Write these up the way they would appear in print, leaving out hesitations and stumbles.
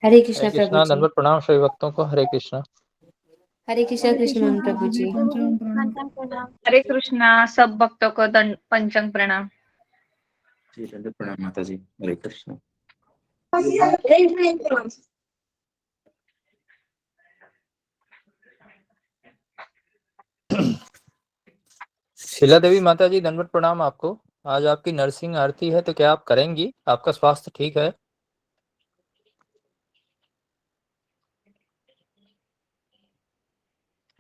हरे कृष्णा हरे प्रभु कृष्णा। जी। दंडवत प्रणाम सभी भक्तों को। हरे कृष्णा। हरे कृष्णा कृष्ण मोहन प्रभु जी। हरे कृष्णा सब भक्तों को पंचांग प्रणाम। प्रणाम माता जी। हरे कृष्णा। शीला देवी माता जी दंडवत प्रणाम आपको। आज आपकी नरसिंह आरती है तो क्या आप करेंगी? आपका स्वास्थ्य ठीक है?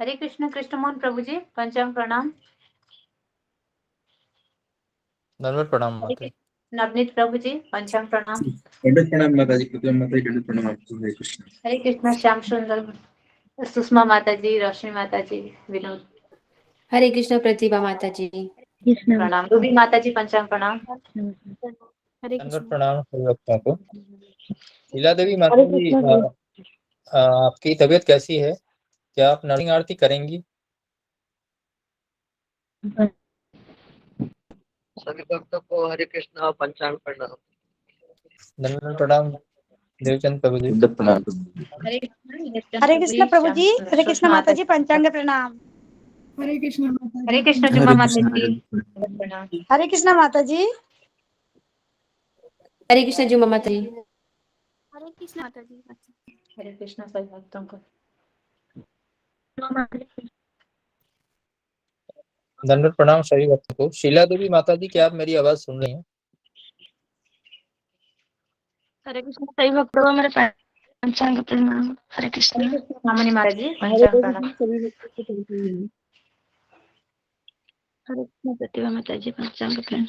हरे कृष्ण कृष्ण मोहन प्रभु जी पंचांग प्रणाम। दंडवत प्रणाम माता जी। नवनीत प्रभु जी पंचांग प्रणाम। दंडवत प्रणाम माता जी। माता जी दंडवत प्रणाम आपको। हरे कृष्णा। हरे कृष्ण श्याम सुंदर, सुषमा माता जी, रोशनी माता जी, विनोद। हरे कृष्ण प्रतिभा माता जी। प्रणाम। रूबी माता जी पंचांग प्रणाम। दंडवत प्रणाम सभी भक्तों को। शीला देवी माता जी आपकी तबीयत कैसी है? क्या आप नरसिंह आरती करेंगी? सभी भक्तों को हरे कृष्णा पंचांग प्रणाम। दंडवत प्रणाम देवचंद प्रभु जी। दंडवत प्रणाम। हरे कृष्ण प्रभु जी। हरे कृष्ण माता जी पंचांग प्रणाम। हरे कृष्ण जुम्मा माता जी प्रणाम। हरे कृष्ण माता जी। हरे कृष्ण जुम्मा माता जी। हरे कृष्ण माता जी। हरे कृष्ण सभी भक्तों को। दंडवत प्रणाम सभी भक्तों को। शीला देवी माता जी क्या आप मेरी आवाज सुन रही हैं? हरे कृष्ण सभी भक्तों को मेरे पंचांग प्रणाम। हरे कृष्ण। मामनी माता जी पंचांग प्रणाम। हरे कृष्ण प्रतिभा माता जी पंचांग प्रणाम।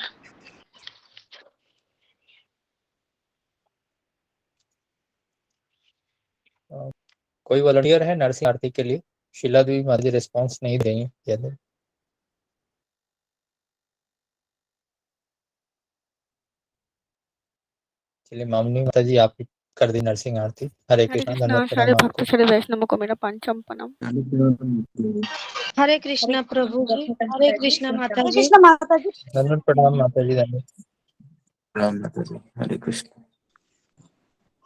कोई वॉलंटियर है नरसिंह आरती के लिए? शीला देवी माता जी रिस्पॉन्स नहीं दे रही हैं। यदि चलिए मामनी माता जी आप कर दी नरसिंह आरती। हरे कृष्णा। धन्यवाद सारे प्रणाम भक्त आपको। सारे वैष्णव को मेरा पंचम प्रणाम। हरे कृष्ण प्रभु जी। हरे कृष्ण माता हरे जी। कृष्ण माता जी। धन्यवाद प्रणाम माता जी। धन्यवाद प्रणाम माता जी। हरे कृष्ण।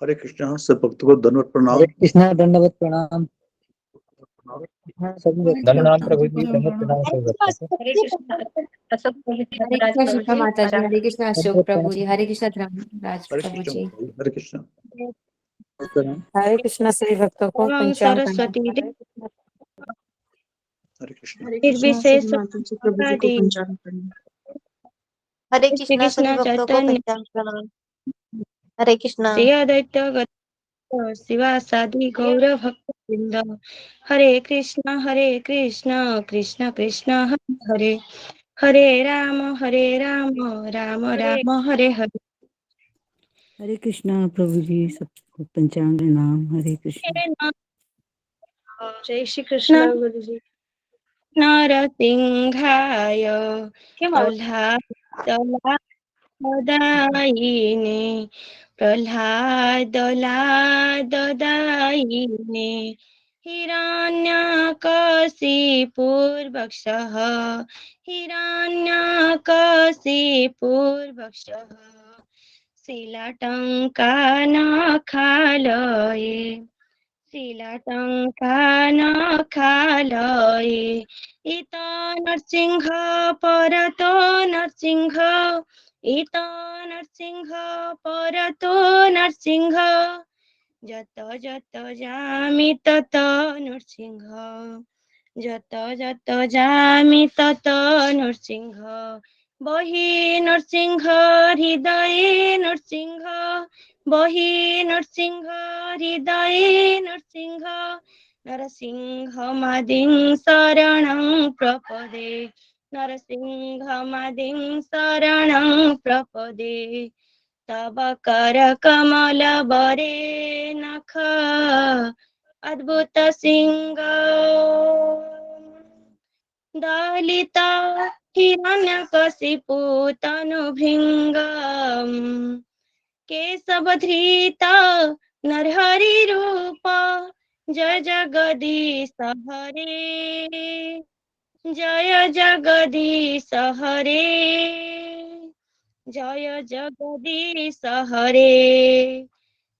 हरे कृष्णा सब भक्तों को धन्यवाद प्रणाम। हरे कृष्णा। दंडवत प्रणाम सभी भक्त। धन्यवाद प्रभु जी। धन्यवाद प्रणाम हरे सभी भक्तों को। हरे कृष्ण अशोक हरे राज कृष्ण प्रभु शिल्पा जी माता जी। पंचांग। हरे कृष्ण अशोक धन्यवाद प्रभु जी। प्रणाम। हरे कृष्ण धर्मराज हरे प्रभु कृष्ण जी। हरे कृष्ण। हरे कृष्ण सभी भक्तों को ओम पंचांग प्रणाम। सरस्वती हरे कृष्ण। निर्विशेष हरे श्री कृष्णा सभी कृष्ण भक्तों को चैतन्य पंचांग प्रणाम। हरे कृष्णा। श्री अद्वैत शिवासादि गौर भक्त वृंद। हरे कृष्ण कृष्ण कृष्ण हरे हरे, हरे राम राम राम हरे हरे। हरे कृष्णा प्रभु जी। सबको पंचांग प्रणाम। हरे कृष्ण। जय श्री कृष्ण गुरु जी। नरसिंहाय प्रह्लादाय प्रह्लादलाददायिने हिरण्यकशिपुर्वक्षः हिरण्यकशिपुर्वक्षः शिलाटङ्कानखालये शिलाटङ्कानखालये इत नरसिंह परतो नरसिंह इत नरसिंह परतो नरसिंह जत जत जामि तत नरसिंह जत जत जामि तत नरसिंह बहि नरसिंह हृदये नरसिंह बहि नरसिंह हृदये नरसिंह नरसिंहमादिं शरणं प्रपदे नरसिंहमादिं शरणं प्रपदे तव करकमलबरे नख अद्भुत सिंह दलिता हिरण्यकशिपुतनुभृङ्गम् केशवधृता नरहरि रूप जय जगदीश हरे जय जगदीश हरे जय जगदीश हरे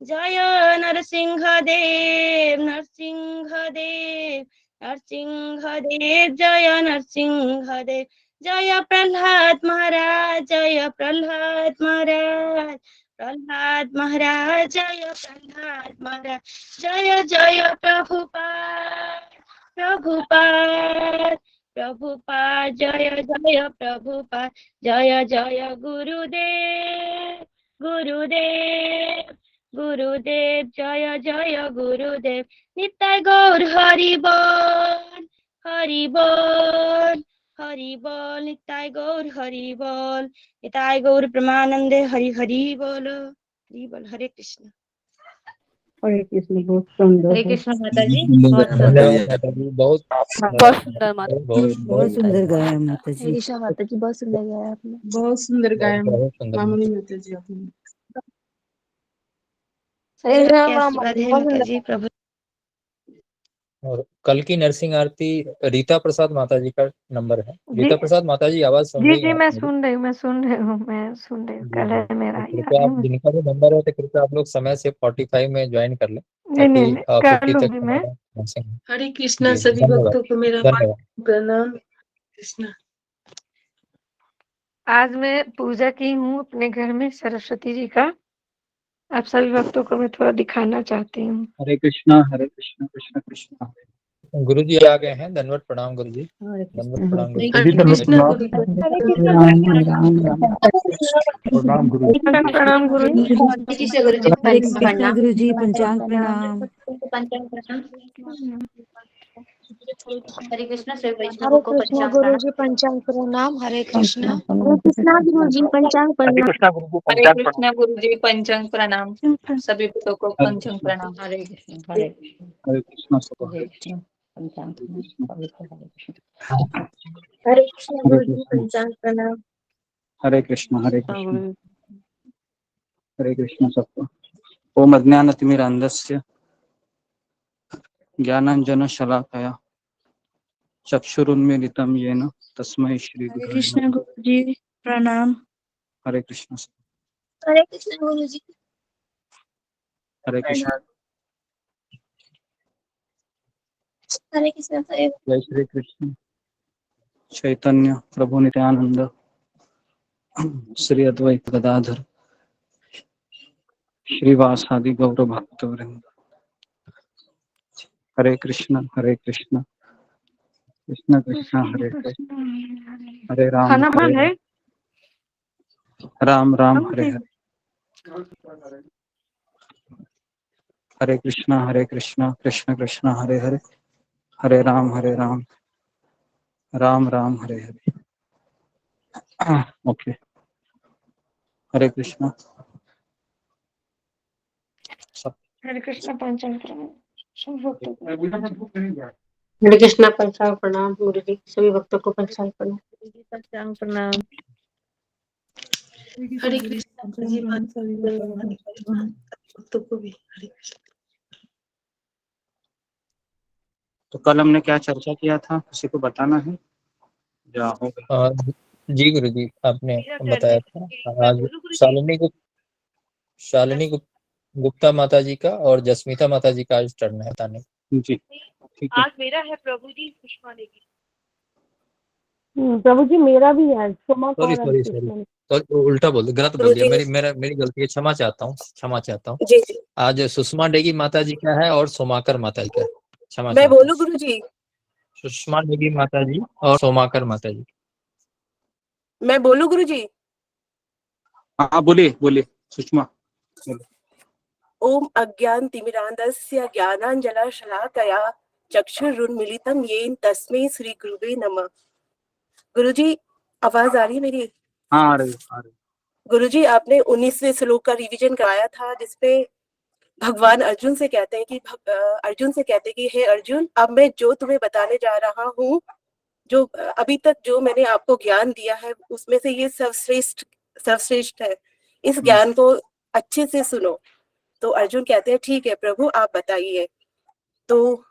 जय नरसिंहदेव नरसिंहदेव नरसिंहदेव जय नरसिंहदेव जय प्रहलाद महाराज जय प्रहलाद महाराज प्रहलाद महाराज जय प्रहलाद महाराज जय जय प्रभुपाद प्रभुपाद प्रभुपाद जय जय प्रभुपाद जय जय गुरुदेव गुरुदेव गुरुदेव जय जय गुरुदेव नित्य गौर हरि बोल हरि बोल हरि बोल नित्य गौर हरि बोल नित्य गौर प्रेमानंदे हरि हरि बोल हरे कृष्ण। हरे कृष्ण। बहुत सुंदर हरे है। कृष्ण माता जी। धन्यवाद बहुत सुंदर। धन्यवाद माता जी, बहुत बहुत सुंदर माता बहुत सुंदर गाया माता हरे जी। कृष्ण माता जी, बहुत सुंदर गाया आपने। बहुत सुंदर गाया बहुत सुंदर। मामूली माता जी आपने। आपके आशीर्वाद है माता जी। प्रभु और कल की नरसिंह आरती रीता प्रसाद माता जी का नंबर है। रीता प्रसाद माता जी आवाज सुन रही है? मैं सुन रही हूँ। कल है मेरा तो कृपया आप, जिनका भी नंबर है तो कृपया आप लोग समय से 45 में ज्वाइन कर लें नहीं ताकि नहीं कर 50 तक लूंगी मैं। हमारा नरसिंह। हरे कृष्णा जी, सभी धन्यवाद भक्तों को मेरा धन्यवाद। प्रणाम। कृष्णा आज मैं पूजा की हूँ अपने घर में सरस्वती जी का। आप सभी भक्तों को मैं थोड़ा दिखाना चाहती हूँ। हरे कृष्णा कृष्ण कृष्ण। गुरु जी आ गए हैं। धन्यवाद प्रणाम गुरु जी। हरे धन्यवाद कृष्ण। प्रणाम गुरु हरे जी। कृष्णा गुरु हरे कृष्ण राम राम राम। प्रणाम गुरु जी। प्रणाम गुरु जी। हरे कृष्ण गुरु जी। हरे कृष्णा गुरु जी। पंचांग प्रणाम। पंचांग प्रणाम। हरे कृष्ण श्री हरे वैष्णव को कृष्ण पंचांग गुरु प्रणाम। जी। पंचांग प्रणाम। हरे कृष्ण। हरे कृष्णा गुरु जी। पंचांग प्रणाम। हरे कृष्णा गुरु जी पंचांग प्रणाम। सभी भक्तों को पंचांग प्रणाम। हरे कृष्ण। हरे कृष्ण। हरे कृष्णा हरे कृष्ण। पंचांग प्रणाम। हरे कृष्ण। हरे कृष्ण गुरु जी। पंचांग प्रणाम। हरे कृष्ण हरे कृष्ण सबको। ओम अज्ञानतिमिरान्धस्य ज्ञानांजन शलाकया चक्षुरुन्मीलितं येन तस्मै श्री हरे गुरवे कृष्ण नमः। गुरु जी। प्रणाम। हरे कृष्ण हरे कृष्ण गुरु जी। हरे कृष्ण। हरे कृष्ण। जय श्री कृष्ण चैतन्य प्रभु नित्यानंद श्री अद्वैत गदाधर श्रीवासादि गौर भक्त वृंद। हरे कृष्ण कृष्ण कृष्ण हरे हरे हरे खाना बन है। राम राम हरे हरे। हरे कृष्ण कृष्ण कृष्ण हरे हरे हरे राम राम राम हरे हरे। ओके। हरे कृष्ण। हरे कृष्ण। पंचांग प्रणाम सभी भक्तों को। हरे कृष्णा पंचांग प्रणाम गुरु जी। सभी भक्तों को पंचांग प्रणाम। पंचांग प्रणाम। हरे कृष्ण जी भक्तों को भी हरे कृष्ण। तो कल हमने क्या चर्चा किया था, किसी को बताना है? या हो गया? जी गुरु जी, आपने बताया था आज शालिनी गुप्ता माता जी का और जस्मिता माता जी का आज टर्न है बताने। जी ठीक है। आज मेरा है प्रभु जी। पुष्पा देगी। प्रभु जी मेरा भी है। सॉरी तो उल्टा बोल दिया, गलत बोल दिया। मेरी गलती है। क्षमा चाहता हूँ। जी जी। आज सुषमा डेगी माता जी का है और सोमाकर माता जी का है। क्षमा मैं चाहता हूँ। बोलूं गुरु जी? सुषमा डेगी माता जी और सोमाकर माता जी। मैं बोलूं गुरु जी? हाँ बोलिए सुषमा। ओम अज्ञान तिमिरांधस्य ज्ञानांजनशलाकया चक्षुरुन्मीलितं येन तस्मै श्री गुरुवे नमः। गुरुजी आवाज आ रही है मेरी? हाँ आ रही। गुरुजी आपने 19वें श्लोक का रिवीजन कराया था जिसपे भगवान अर्जुन से कहते हैं कि हे अर्जुन, अब मैं जो तुम्हें बताने जा रहा हूँ, जो अभी तक जो मैंने आपको ज्ञान दिया है उसमें से ये सर्वश्रेष्ठ है। इस ज्ञान को अच्छे से सुनो। तो अर्जुन कहते हैं ठीक है प्रभु आप बताइए। तो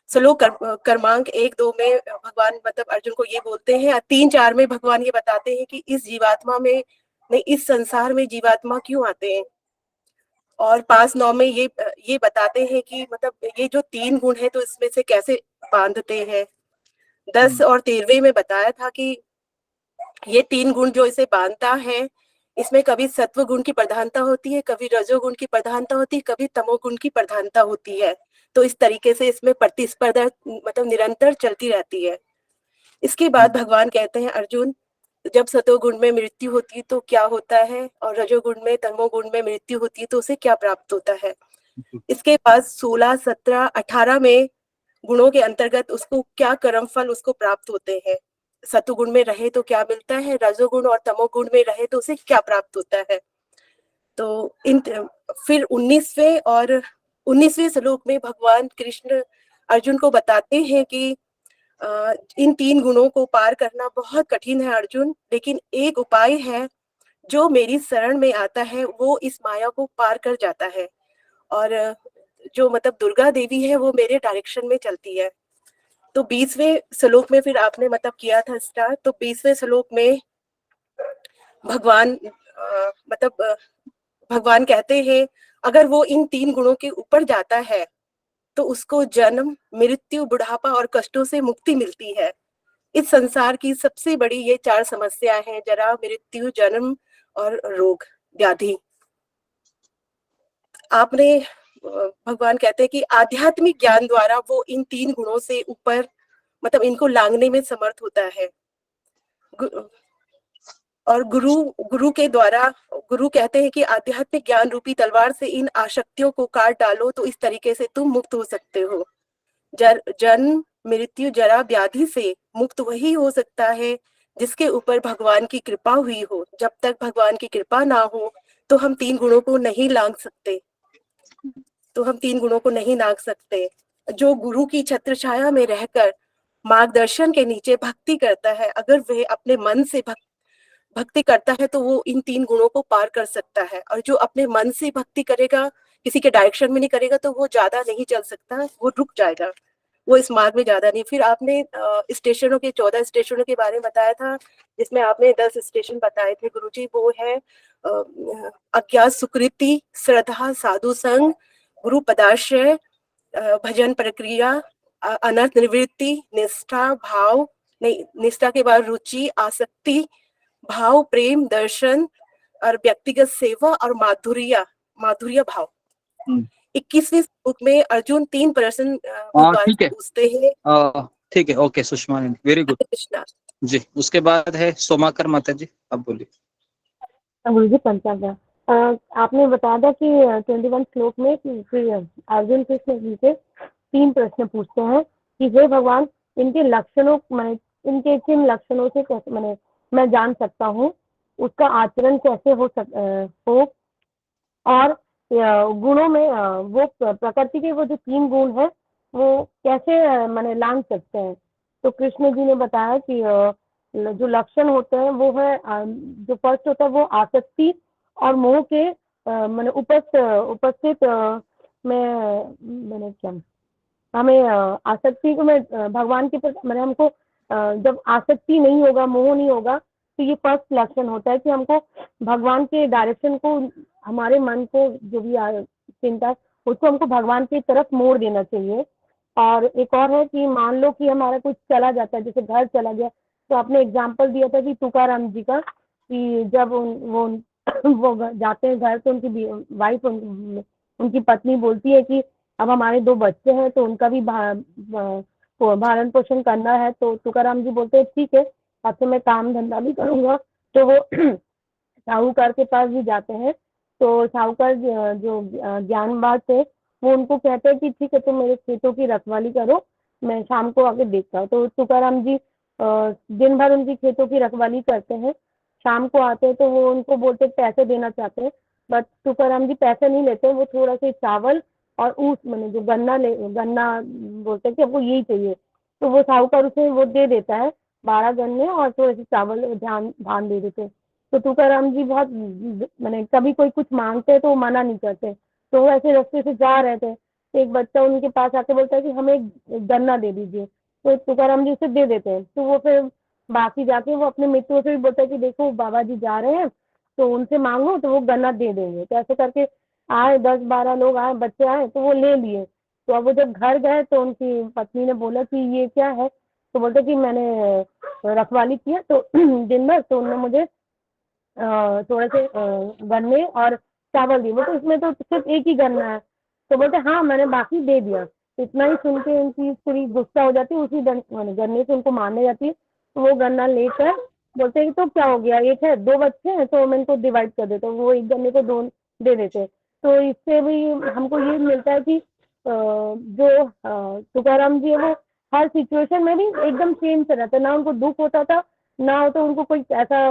श्लोक क्रमांक 1-2 में भगवान मतलब अर्जुन को ये बोलते हैं, 3-4 में भगवान ये बताते हैं कि इस संसार में जीवात्मा क्यों आते हैं। और 5-9 में ये बताते हैं कि मतलब ये जो 3 गुण है तो इसमें से कैसे बांधते हैं। 10 और 13वें में बताया था कि ये 3 गुण जो इसे बांधता है, इसमें कभी सत्व गुण की प्रधानता होती है, कभी रजोगुण की प्रधानता होती है, कभी तमोगुण की प्रधानता होती है। तो इस तरीके से इसमें प्रतिस्पर्धा मतलब निरंतर चलती रहती है। इसके बाद भगवान कहते हैं, अर्जुन जब सतोगुण में मृत्यु होती है तो क्या होता है, और रजोगुण में तमोगुण में मृत्यु होती है तो उसे क्या प्राप्त होता है। इसके बाद 16, 17, 18 में गुणों के अंतर्गत उसको क्या कर्म फल उसको प्राप्त होते हैं। सतुगुण में रहे तो क्या मिलता है, रजोगुण और तमोगुण में रहे तो उसे क्या प्राप्त होता है। तो फिर 19वें श्लोक में भगवान कृष्ण अर्जुन को बताते हैं कि इन 3 गुणों को पार करना बहुत कठिन है अर्जुन, लेकिन एक उपाय है, जो मेरी शरण में आता है वो इस माया को पार कर जाता है। और जो मतलब दुर्गा देवी है वो मेरे डायरेक्शन में चलती है। तो 20वें श्लोक में फिर आपने मतलब किया था स्टार्ट, तो 20वें श्लोक में भगवान भगवान कहते हैं अगर वो इन 3 गुणों के ऊपर जाता है तो उसको जन्म, मृत्यु, बुढ़ापा और कष्टों से मुक्ति मिलती है। इस संसार की सबसे बड़ी ये 4 समस्याएं हैं, जरा, मृत्यु, जन्म और रोग व्याधि। आपने भगवान कहते हैं कि आध्यात्मिक ज्ञान द्वारा वो इन 3 गुणों से ऊपर मतलब इनको लांघने में समर्थ होता है। और गुरु के द्वारा गुरु कहते हैं कि आध्यात्मिक ज्ञान रूपी तलवार से इन आसक्तियों को काट डालो तो इस तरीके से तुम मुक्त हो सकते हो। जन्म, मृत्यु, जरा, व्याधि से मुक्त वही हो सकता है जिसके ऊपर भगवान की कृपा हुई हो। जब तक भगवान की कृपा ना हो तो हम 3 गुणों को नहीं लांघ सकते। जो गुरु की छत्र छाया में रहकर मार्गदर्शन के नीचे भक्ति करता है, अगर वह अपने मन से भक्ति करता है तो वो इन 3 गुणों को पार कर सकता है। और जो अपने मन से भक्ति करेगा, किसी के डायरेक्शन में नहीं करेगा, तो वो ज्यादा नहीं चल सकता, वो रुक जाएगा, वो इस मार्ग में ज्यादा नहीं। फिर आपने स्टेशनों के 14 स्टेशनों के बारे में बताया था, जिसमें आपने 10 स्टेशन बताए थे गुरुजी। वो है अज्ञात सुकृति, श्रद्धा, साधु संग, गुरु पदाश्रय, भजन प्रक्रिया, अनर्थ निवृत्ति, निष्ठा, भाव, नहीं, निष्ठा के बाद रुचि, आसक्ति, भाव, प्रेम, दर्शन और व्यक्तिगत सेवा और माधुर्य भाव। 21वें श्लोक में अर्जुन 3 प्रश्न भगवान से पूछते हैं। ठीक है, ओके सुषमा, वेरी गुड जी। उसके बाद है सोमाकर माता जी, अब बोलिए। गुरुजी पंचांग आपने बताया था कि 21 श्लोक में फिर अर्जुन कृष्ण जी से 3 प्रश्न पूछते हैं कि हे भगवान, इनके लक्षणों इनके किन लक्षणों से कैसे मैं जान सकता हूँ, उसका आचरण कैसे हो और गुणों में वो प्रकृति के वो जो 3 गुण है वो कैसे लांघ सकते हैं। तो कृष्ण जी ने बताया कि जो लक्षण होते हैं वो है, जो फर्स्ट होता है वो आसक्ति और मोह के उपस्थित क्या हमें आसक्ति को भगवान के प्रति हमको जब आसक्ति नहीं होगा, मोह नहीं होगा, तो ये फर्स्ट लक्षण होता है कि हमको भगवान के डायरेक्शन को, हमारे मन को जो भी चिंता उसको हमको भगवान की तरफ मोड़ देना चाहिए। और एक और है कि मान लो कि हमारा कुछ चला जाता है, जैसे घर चला गया, तो आपने एग्जाम्पल दिया था कि तुकाराम जी का, कि जब वो जाते हैं घर तो उनकी वाइफ उनकी पत्नी बोलती है कि अब हमारे 2 बच्चे हैं तो उनका भी भरण पोषण करना है। तो तुकाराम जी बोलते हैं ठीक है, अब तो मैं काम धंधा भी करूंगा। तो वो साहूकार के पास भी जाते हैं, तो साहूकार जो ज्ञानबाज थे वो उनको कहते हैं कि ठीक है, तुम मेरे खेतों की रखवाली करो, मैं शाम को आके देखता हूँ। तो तुकाराम जी दिन भर उनकी खेतों की रखवाली करते हैं, शाम को आते हैं तो वो उनको बोलते पैसे देना चाहते हैं, बट तुकाराम जी पैसे नहीं लेते, वो थोड़ा से चावल और ऊस जो गन्ना बोलते हैं कि आपको यही चाहिए, तो वो साहूकार उसे वो दे देता है 12 गन्ने और थोड़े से चावल धान दे देते। तो तुकाराम जी बहुत कभी कोई कुछ मांगते हैं तो वो मना नहीं करते। तो वो ऐसे रास्ते से जा रहे थे, तो एक बच्चा उनके पास आके बोलता है कि हमें एक गन्ना दे दीजिए, तो तुकाराम जी उसे दे देते हैं। तो वो फिर बाकी जाके वो अपने मित्रों से भी बोलता है कि देखो बाबा जी जा रहे हैं तो उनसे मांगो तो वो गन्ना दे देंगे। तो ऐसे करके आए 10-12 लोग आए, बच्चे आए तो वो ले लिए। तो अब वो जब घर गए तो उनकी पत्नी ने बोला कि ये क्या है, तो बोलते कि मैंने रखवाली किया तो दिन भर, तो उन्होंने मुझे थोड़े से गन्ने और चावल दिए। बोलते इसमें तो सिर्फ एक ही गन्ना है। तो बोलते हाँ मैंने बाकी दे दिया। तो इतना ही सुन के उनकी स्त्री गुस्सा हो जाती है, उसी गन्ने से उनको मारने जाती है। तो वो गन्ना लेकर बोलते हैं कि तो क्या हो गया, एक है, 2 बच्चे हैं तो मैं इनको डिवाइड कर देता हूँ। वो एक गन्ने को 2 दे देते हैं। तो इससे भी हमको ये मिलता है कि जो तुकाराम जी है वो हर सिचुएशन में भी एकदम सेम से रहते, ना उनको दुख होता था, ना हो तो उनको कोई ऐसा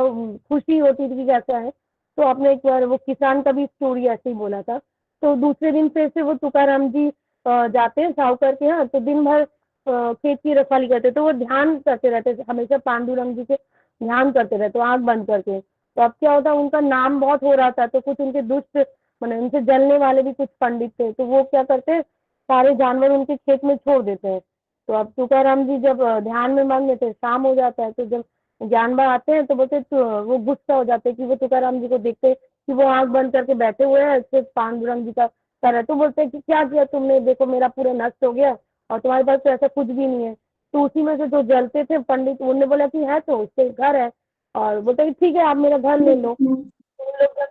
खुशी होती थी कि कैसा है। तो आपने एक बार वो किसान का भी स्टोरी ऐसे ही बोला था। तो दूसरे दिन से वो तुकाराम जी जाते हैं साहूकार के यहाँ, तो दिन भर खेत की रखवाली करते, तो वो ध्यान करते रहते हमेशा, पांडुरंग जी के ध्यान करते रहते आंख बंद करके। तो अब क्या होता, उनका नाम बहुत हो रहा था, तो कुछ उनके दुष्ट मैंने उनसे जलने वाले भी कुछ पंडित थे, तो वो क्या करते हैं, सारे जानवर उनके खेत में छोड़ देते हैं। तो अब तुकाराम जी जब ध्यान में मग्न लेते, शाम हो जाता है, तो जब जानवर आते हैं तो बोलते तो वो गुस्सा हो जाते हैं कि वो तुकाराम जी को देखते कि वो आंख बंद करके बैठे हुए हैं, सिर्फ पांडुरंग जी का कर है। तो बोलते हैं कि क्या किया तुमने, देखो मेरा पूरा नष्ट हो गया और तुम्हारे पास तो ऐसा कुछ भी नहीं है। तो उसी में से जो जलते थे पंडित, उन्होंने बोला कि है तो उसके घर है, और बोलते हैं ठीक है आप मेरा घर ले लो। तो उन लोग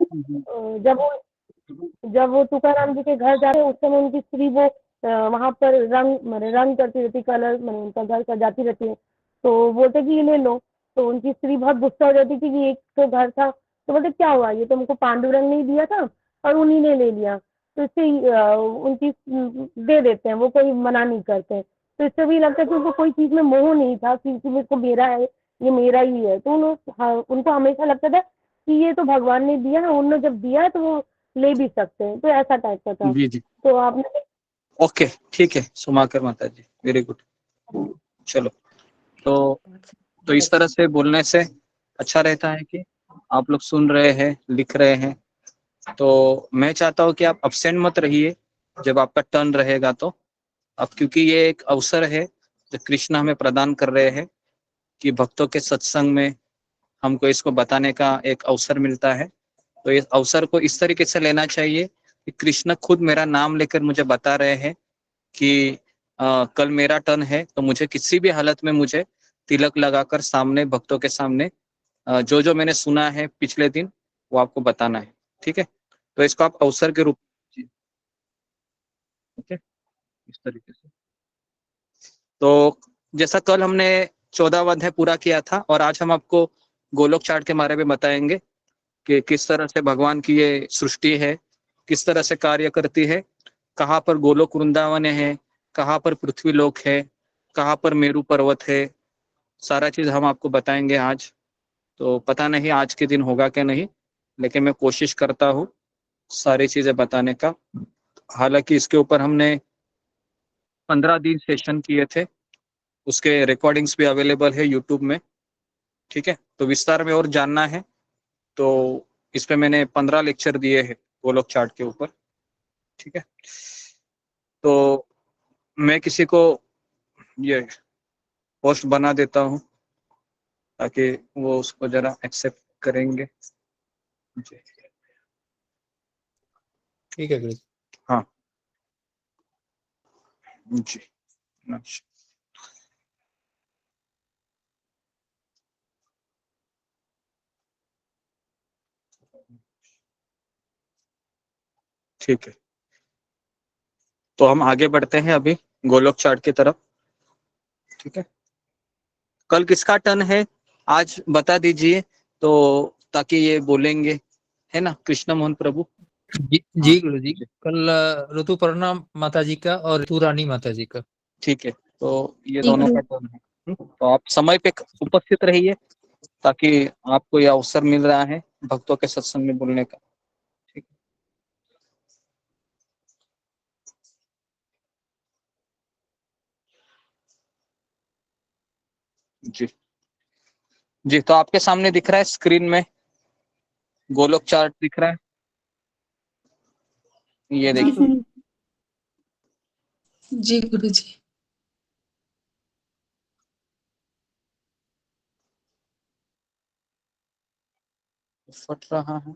जब वो तुकाराम जी के घर जाते हैं, उस समय उनकी स्त्री वो वहां पर रंग करती रहती, कलर उनका घर सजाती रहती है। तो बोलते कि ये ले लो। तो उनकी स्त्री बहुत गुस्सा हो जाती थी कि एक तो घर था। तो बोलते क्या हुआ, ये तो हमको पांडुरंग ने ही दिया था और उन्हीं ने ले लिया। तो इससे उनकी दे देते हैं, वो कोई मना नहीं करते। तो इससे भी लगता है कि उनको कोई चीज में मोह नहीं था कि मेरे को मेरा है, ये मेरा ही है। तो उनको हमेशा लगता था कि ये तो भगवान ने दिया है, उन्होंने जब दिया है तो वो ले भी सकते हैं। तो ऐसा टाइप का था। जी जी, तो आपने ओके ठीक है, सुमाकर माता जी, वेरी गुड। चलो, तो इस तरह से बोलने से अच्छा रहता है कि आप लोग सुन रहे हैं, लिख रहे हैं। तो मैं चाहता हूँ कि आप अब्सेंट मत रहिए जब आपका टर्न रहेगा। तो अब क्योंकि ये एक अवसर है जो कृष्ण हमें प्रदान कर रहे हैं कि भक्तों के सत्संग में हमको इसको बताने का एक अवसर मिलता है। तो इस अवसर को इस तरीके से लेना चाहिए कि कृष्ण खुद मेरा नाम लेकर मुझे बता रहे हैं कि कल मेरा टर्न है, तो मुझे किसी भी हालत में मुझे तिलक लगाकर सामने भक्तों के सामने जो जो मैंने सुना है पिछले दिन वो आपको बताना है। ठीक है, तो इसको आप अवसर के रूप में, ओके, इस तरीके से। तो जैसा कल हमने 14वां अध्याय पूरा किया था, और आज हम आपको गोलोक चार्ट के बारे में बताएंगे कि किस तरह से भगवान की ये सृष्टि है, किस तरह से कार्य करती है, कहाँ पर गोलोक वृंदावन है, कहाँ पर पृथ्वी लोक है, कहाँ पर मेरू पर्वत है। सारा चीज हम आपको बताएंगे आज। तो पता नहीं आज के दिन होगा क्या नहीं, लेकिन मैं कोशिश करता हूँ सारी चीजें बताने का। हालांकि इसके ऊपर हमने 15 दिन सेशन किए थे, उसके रिकॉर्डिंग्स भी अवेलेबल है यूट्यूब में। ठीक है, तो विस्तार में और जानना है तो इस पे मैंने 15 लेक्चर दिए हैं गोलोक चार्ट के ऊपर। ठीक है, तो मैं किसी को ये पोस्ट बना देता हूँ ताकि वो उसको जरा एक्सेप्ट करेंगे। जी ठीक है गुरु। हाँ जी, अच्छा। ठीक है, तो हम आगे बढ़ते हैं अभी गोलोक चार्ट की तरफ। ठीक है, कल किसका टर्न है आज बता दीजिए, तो ताकि ये बोलेंगे, है ना, कृष्ण मोहन प्रभु। जी गुरु जी, कल ऋतुपर्णा माता जी का और ऋतु रानी माता जी का। ठीक है, तो ये दोनों का टर्न है। तो आप समय पे उपस्थित रहिए ताकि आपको ये अवसर मिल रहा है भक्तों के सत्संग में बोलने का। ठीक जी जी, तो आपके सामने दिख रहा है स्क्रीन में गोलोक चार्ट दिख रहा है, ये देखिए। जी गुरु जी। फट रहा है,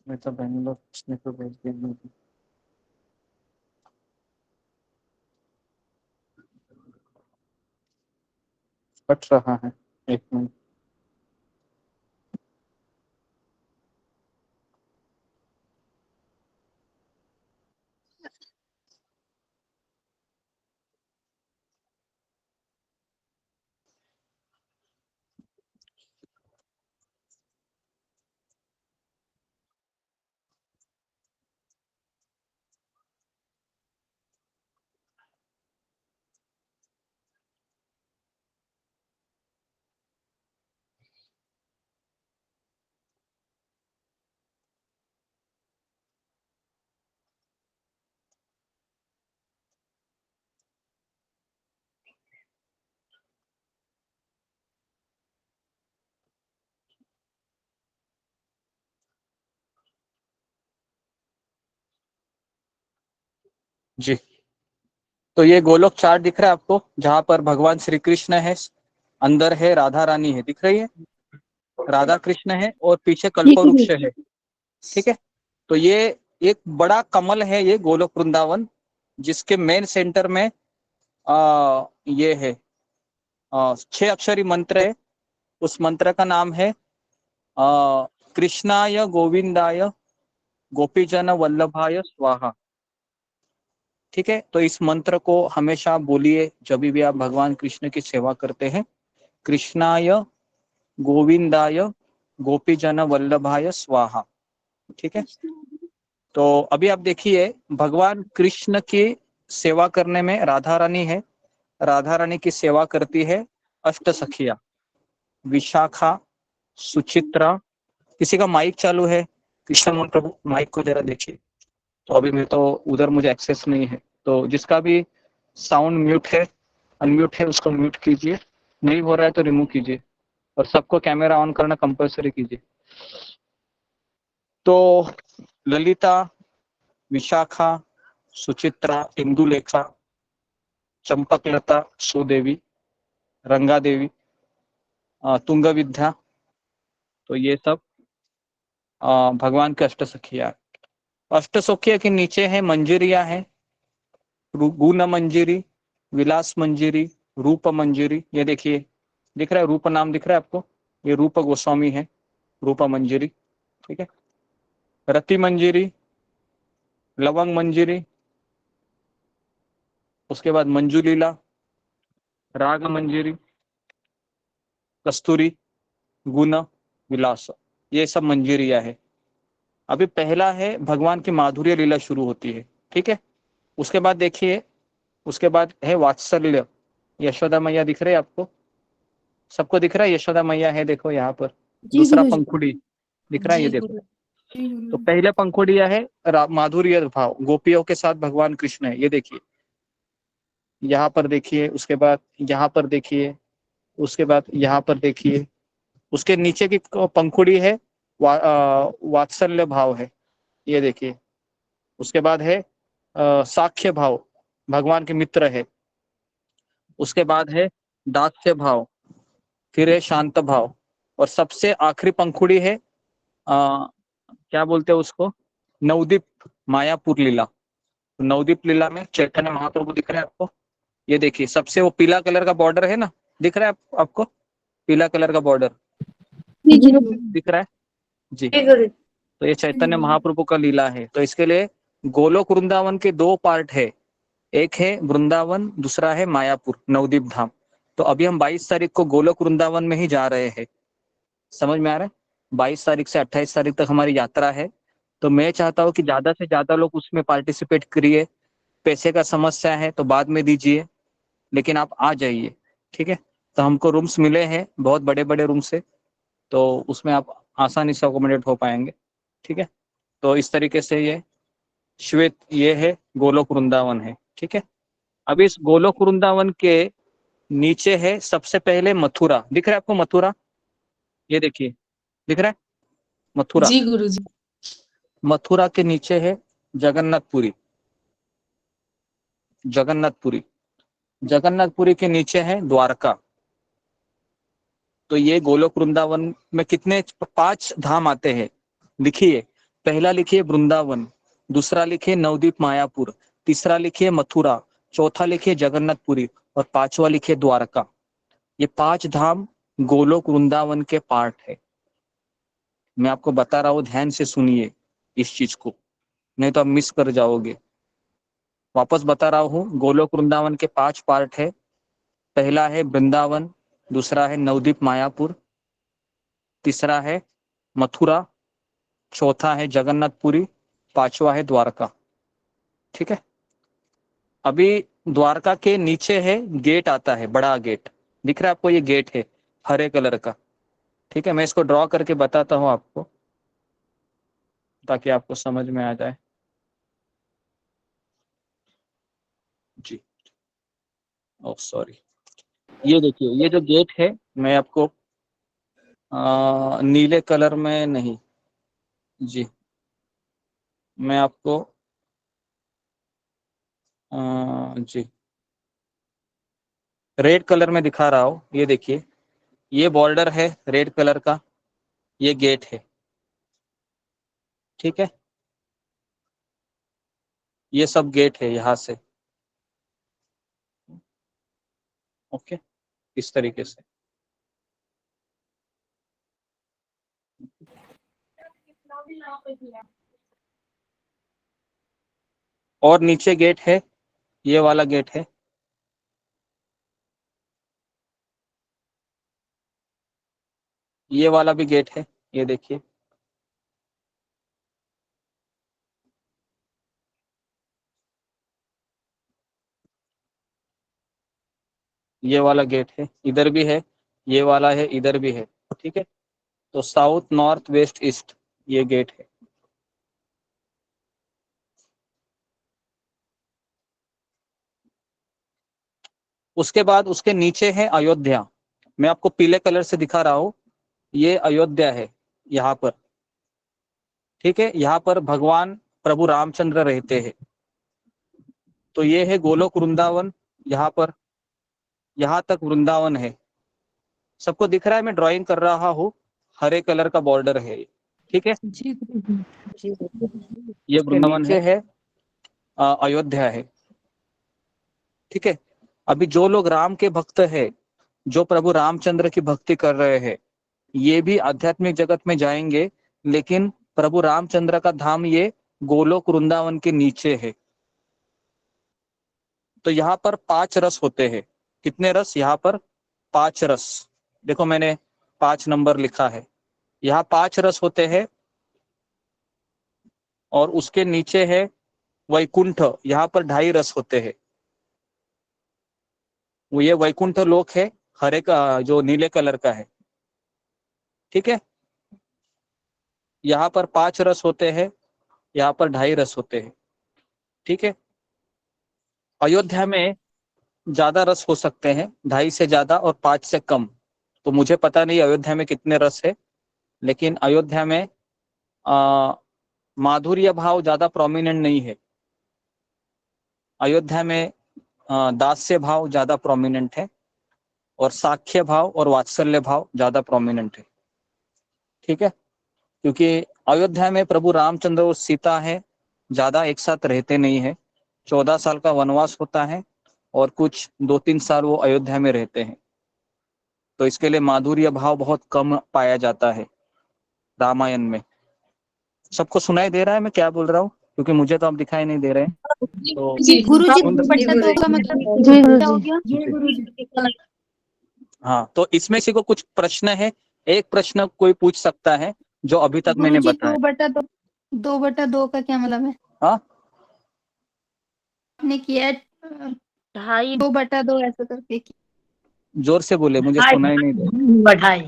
मैं तो बैंगलोर उसने तो भेज दिया। कट रहा है, एक मिनट। जी, तो ये गोलोक चार्ट दिख रहा है आपको, जहां पर भगवान श्री कृष्ण है, अंदर है राधा रानी है, दिख रही है, राधा कृष्ण है और पीछे कल्पवृक्ष है। ठीक है, तो ये एक बड़ा कमल है, ये गोलोक वृंदावन, जिसके मेन सेंटर में ये है 6 अक्षरी मंत्र है। उस मंत्र का नाम है कृष्णाय गोविंदाय गोपीजन वल्लभाय स्वाहा। ठीक है, तो इस मंत्र को हमेशा बोलिए जब भी आप भगवान कृष्ण की सेवा करते हैं, कृष्णाय गोविंदाय गोपीजन वल्लभाय स्वाहा। ठीक है, तो अभी आप देखिए भगवान कृष्ण की सेवा करने में राधा रानी है, राधा रानी की सेवा करती है अष्ट सखिया, विशाखा, सुचित्रा। किसी का माइक चालू है? कृष्ण मोहन प्रभु माइक को जरा देखिए। तो अभी मैं तो उधर मुझे एक्सेस नहीं है, तो जिसका भी साउंड म्यूट है, अनम्यूट है, उसको म्यूट कीजिए, नहीं हो रहा है तो रिमूव कीजिए, और सबको कैमरा ऑन करना कंपल्सरी कीजिए। तो ललिता, विशाखा, सुचित्रा, इंदुलेखा, चंपकलता, सुदेवी, रंगा देवी, तुंग विद्या, तो ये सब भगवान के अष्ट सखिया। अष्ट सखिया के नीचे है मंजिरिया है, गुण मंजिरी, विलास मंजिरी, रूप मंजिरी। ये देखिए, दिख रहा है रूप नाम दिख रहा है आपको, ये रूप गोस्वामी है, रूप मंजिरी। ठीक है, रति मंजिरी, लवंग मंजिरी, उसके बाद मंजुलीला, राग मंजिरी, कस्तूरी, गुण, विलास, ये सब मंजिरिया है। अभी पहला है भगवान की माधुर्य लीला शुरू होती है। ठीक है, उसके बाद देखिए, उसके बाद है वात्सल्य, यशोदा मैया दिख रहे है आपको, सबको दिख रहा है यशोदा मैया है, देखो यहाँ पर दूसरा पंखुड़ी दिख रहा है, ये देखो। तो पहले पंखुड़िया है माधुर्य भाव, गोपियों के साथ भगवान कृष्ण है, ये देखिए, यहाँ पर देखिए, उसके बाद यहाँ पर देखिए, उसके बाद यहाँ पर देखिए, उसके नीचे की पंखुड़ी है वात्सल्य भाव है, ये देखिए। उसके बाद है साख्य भाव, भगवान के मित्र है। उसके बाद है दास्य भाव, फिर है शांत भाव, और सबसे आखिरी पंखुड़ी है क्या बोलते हैं उसको, नवदीप मायापुर लीला। नवदीप लीला में चैतन्य महाप्रभु दिख रहे हैं आपको, ये देखिए, सबसे वो पीला कलर का बॉर्डर है ना, दिख रहा है आपको पीला कलर का बॉर्डर दिख रहा है जी। तो ये चैतन्य महाप्रभु का लीला है। तो इसके लिए गोलोक वृंदावन के 2 पार्ट है, एक है वृंदावन, दूसरा है मायापुर नवदीप धाम। तो अभी हम 22 तारीख को गोलोक वृंदावन में ही जा रहे हैं, समझ में आ रहा है? 22 तारीख से 28 तारीख तक हमारी यात्रा है। तो मैं चाहता हूँ कि ज्यादा से ज्यादा लोग उसमें पार्टिसिपेट करिए। पैसे का समस्या है तो बाद में दीजिए, लेकिन आप आ जाइए। ठीक है, तो हमको रूम्स मिले हैं, बहुत बड़े बड़े रूम्स है, तो उसमें आप आसानी से अकोमोडेट हो पाएंगे। ठीक है, तो इस तरीके से ये श्वेत, ये है गोलोक वृंदावन है। ठीक है, अब इस गोलोक वृंदावन के नीचे है सबसे पहले मथुरा, दिख रहा है आपको मथुरा, ये देखिए, दिख रहा है मथुरा। जी गुरुजी। मथुरा के नीचे है जगन्नाथपुरी, जगन्नाथपुरी, जगन्नाथपुरी के नीचे है द्वारका। तो ये गोलोक वृंदावन में कितने 5 धाम आते हैं, लिखिए। पहला लिखिए वृंदावन, दूसरा लिखिए नवदीप मायापुर, तीसरा लिखिए मथुरा, चौथा लिखिए जगन्नाथपुरी और पांचवा लिखिए द्वारका। ये 5 धाम गोलोक वृंदावन के पार्ट है। मैं आपको बता रहा हूँ, ध्यान से सुनिए इस चीज को, नहीं तो आप मिस कर जाओगे। वापस बता रहा हूँ, गोलोक वृंदावन के 5 पार्ट है। पहला है वृंदावन, दूसरा है नवदीप मायापुर, तीसरा है मथुरा, चौथा है जगन्नाथपुरी, पांचवा है द्वारका। ठीक है। अभी द्वारका के नीचे है गेट आता है, बड़ा गेट दिख रहा है आपको, ये गेट है हरे कलर का। ठीक है, मैं इसको ड्रॉ करके बताता हूँ आपको ताकि आपको समझ में आ जाए। जी ओह सॉरी, ये देखिए, ये जो गेट है मैं आपको नीले कलर में नहीं, जी मैं आपको जी रेड कलर में दिखा रहा हूँ। ये देखिए, ये बॉर्डर है रेड कलर का, ये गेट है। ठीक है, ये सब गेट है यहाँ से। ओके, इस तरीके से। और नीचे गेट है, ये वाला गेट है। ये वाला भी गेट है, ये देखिए। ये वाला गेट है, इधर भी है, ये वाला है, इधर भी है। ठीक है, तो साउथ नॉर्थ वेस्ट ईस्ट ये गेट है। उसके बाद उसके नीचे है अयोध्या। मैं आपको पीले कलर से दिखा रहा हूँ, ये अयोध्या है यहाँ पर। ठीक है, यहाँ पर भगवान प्रभु रामचंद्र रहते हैं। तो ये है गोलोक वृंदावन, यहाँ पर यहाँ तक वृंदावन है। सबको दिख रहा है, मैं ड्राइंग कर रहा हूँ, हरे कलर का बॉर्डर है। ठीक है, ये वृंदावन है, अयोध्या है। ठीक है, अभी जो लोग राम के भक्त है, जो प्रभु रामचंद्र की भक्ति कर रहे हैं, ये भी आध्यात्मिक जगत में जाएंगे, लेकिन प्रभु रामचंद्र का धाम ये गोलोक वृंदावन के नीचे है। तो यहाँ पर 5 रस होते हैं। कितने रस? यहाँ पर 5 रस। देखो मैंने 5 नंबर लिखा है, यहाँ 5 रस होते हैं। और उसके नीचे है वैकुंठ, यहाँ पर 2.5 रस होते हैं। वो ये वैकुंठ लोक है, हरे का जो नीले कलर का है। ठीक है, यहाँ पर 5 रस होते हैं, यहाँ पर 2.5 रस होते हैं। ठीक है, अयोध्या में ज्यादा रस हो सकते हैं, 2.5 से ज्यादा और 5 से कम। तो मुझे पता नहीं अयोध्या में कितने रस है, लेकिन अयोध्या में माधुर्य भाव ज्यादा प्रोमिनेंट नहीं है। अयोध्या में दास्य भाव ज्यादा प्रोमिनेंट है, और साख्य भाव और वात्सल्य भाव ज्यादा प्रोमिनेंट है। ठीक है, क्योंकि अयोध्या में प्रभु रामचंद्र और सीता है, ज्यादा एक साथ रहते नहीं है। 14 साल का वनवास होता है और कुछ 2-3 साल वो अयोध्या में रहते हैं। तो इसके लिए माधुर्य भाव बहुत कम पाया जाता है रामायण में। सबको सुनाई दे रहा है मैं क्या बोल रहा हूँ? क्योंकि मुझे तो अब दिखाई नहीं दे रहे हैं। तो गुरुजी बट्टा 2 का मतलब क्या हो गया? हाँ, तो इसमें से को कुछ प्रश्न है, एक प्रश्न कोई पूछ सकता है जो अभी तक मैंने गुरुजी बताया। 2/2 का क्या मतलब है? हाँ, आपने किया 2/2 ऐसा करके जोर से बोले, मुझे सुनाई नहीं दे रहा। बढ़ाई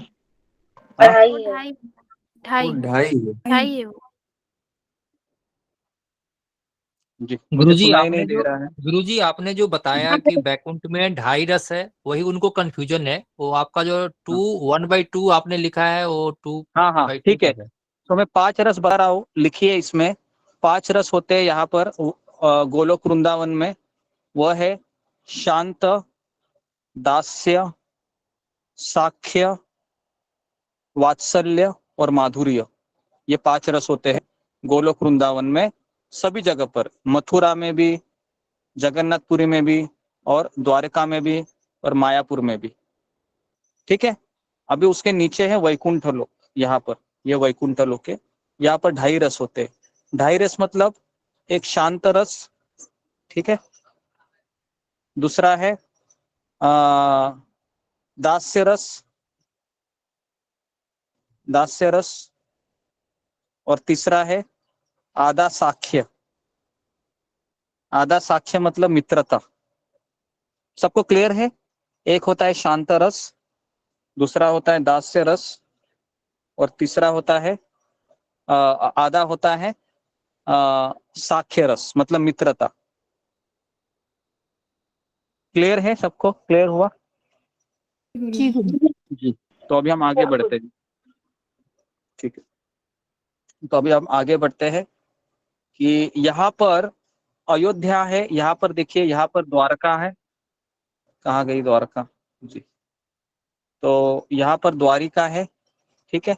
ढाई ढाई है वो। जी, मुझे गुरुजी सुनाई आपने नहीं दे जो रहा है। गुरुजी आपने जो बताया कि बैकुंठ में 2.5 रस है, वही उनको कंफ्यूजन है। वो आपका जो 1/2 आपने लिखा है वो 2/2 हाँ, ठीक है। तो मैं 5 रस बता रहा हूँ, लिखिए इसमें 5 रस होते हैं यहाँ पर गोलोक वृंदावन में। वह है शांत, दास्य, साख्य, वात्सल्य और माधुर्य। ये 5 रस होते हैं। गोलोक वृंदावन में, सभी जगह पर, मथुरा में भी, जगन्नाथपुरी में भी, और द्वारका में भी, और मायापुर में भी। ठीक है। अभी उसके नीचे है वैकुंठ लोक, यहाँ पर ये वैकुंठ लोक है। यहाँ पर 2.5 रस होते हैं। 2.5 रस मतलब एक शांत रस, ठीक है, दूसरा है दास्य रस, और तीसरा है आधा साख्य। आधा साख्य मतलब मित्रता। सबको क्लियर है? एक होता है शांत रस, दूसरा होता है दास्य रस, और तीसरा होता है आधा होता है साख्य रस मतलब मित्रता। क्लियर है? सबको क्लियर हुआ? जी। तो अभी हम आगे बढ़ते हैं। ठीक है, तो अभी हम आगे बढ़ते हैं कि यहाँ पर अयोध्या है, यहाँ पर देखिए, यहाँ पर द्वारका है। कहाँ गई द्वारका? जी। तो यहाँ पर द्वारिका है, ठीक है,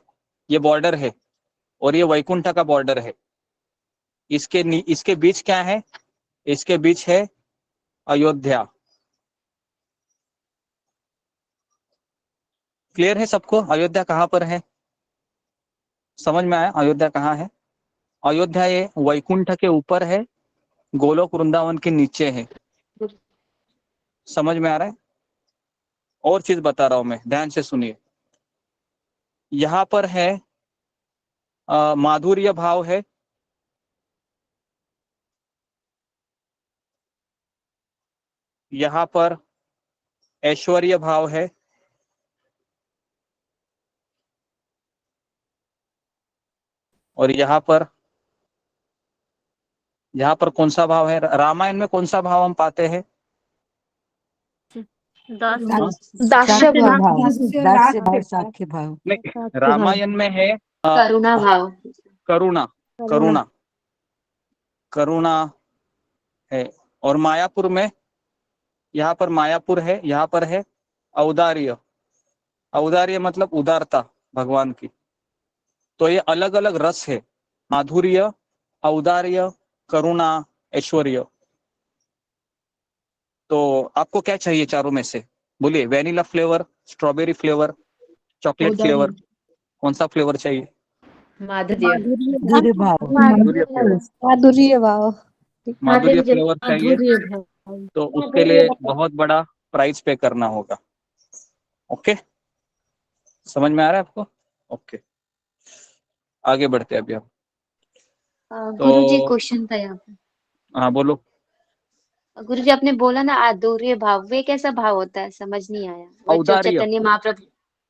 ये बॉर्डर है, और ये वैकुंठ का बॉर्डर है। इसके बीच क्या है? इसके बीच है अयोध्या। क्लियर है सबको? अयोध्या कहाँ पर है? समझ में आया अयोध्या कहाँ है? अयोध्या ये वैकुंठ के ऊपर है, गोलोक वृंदावन के नीचे है। समझ में आ रहा है? और चीज बता रहा हूं मैं, ध्यान से सुनिए। यहाँ पर है माधुर्य भाव है, यहाँ पर ऐश्वर्य भाव है, और यहाँ पर कौन सा भाव है? रामायण में कौन सा भाव हम पाते हैं? दास्य भाव, दास्य भाव, साख्य भाव। नहीं, रामायण में है करुणा भाव। करुणा है। और मायापुर में, यहाँ पर मायापुर है, यहाँ पर है औदार्य। औदार्य मतलब उदारता भगवान की। तो ये अलग अलग रस है, माधुर्य, औदार्य, करुणा, ऐश्वर्य। तो आपको क्या चाहिए चारों में से? बोलिए। Vanilla flavour, strawberry flavour, chocolate flavour, कौन सा फ्लेवर चाहिए? माधुर्य भाव। माधुर्य फ्लेवर। माधुर्य फ्लेवर चाहिए, तो उसके लिए बहुत बड़ा प्राइस पे करना होगा। ओके, समझ में आ रहा है आपको? ओके, आगे बढ़ते हैं अभी हम। गुरुजी क्वेश्चन था यहाँ पे। हाँ बोलो। गुरुजी आपने बोला ना आधुर्य भाव, वे कैसा भाव होता है? समझ नहीं आया। वो जो औदार्य। चैतन्य महाप्रभु।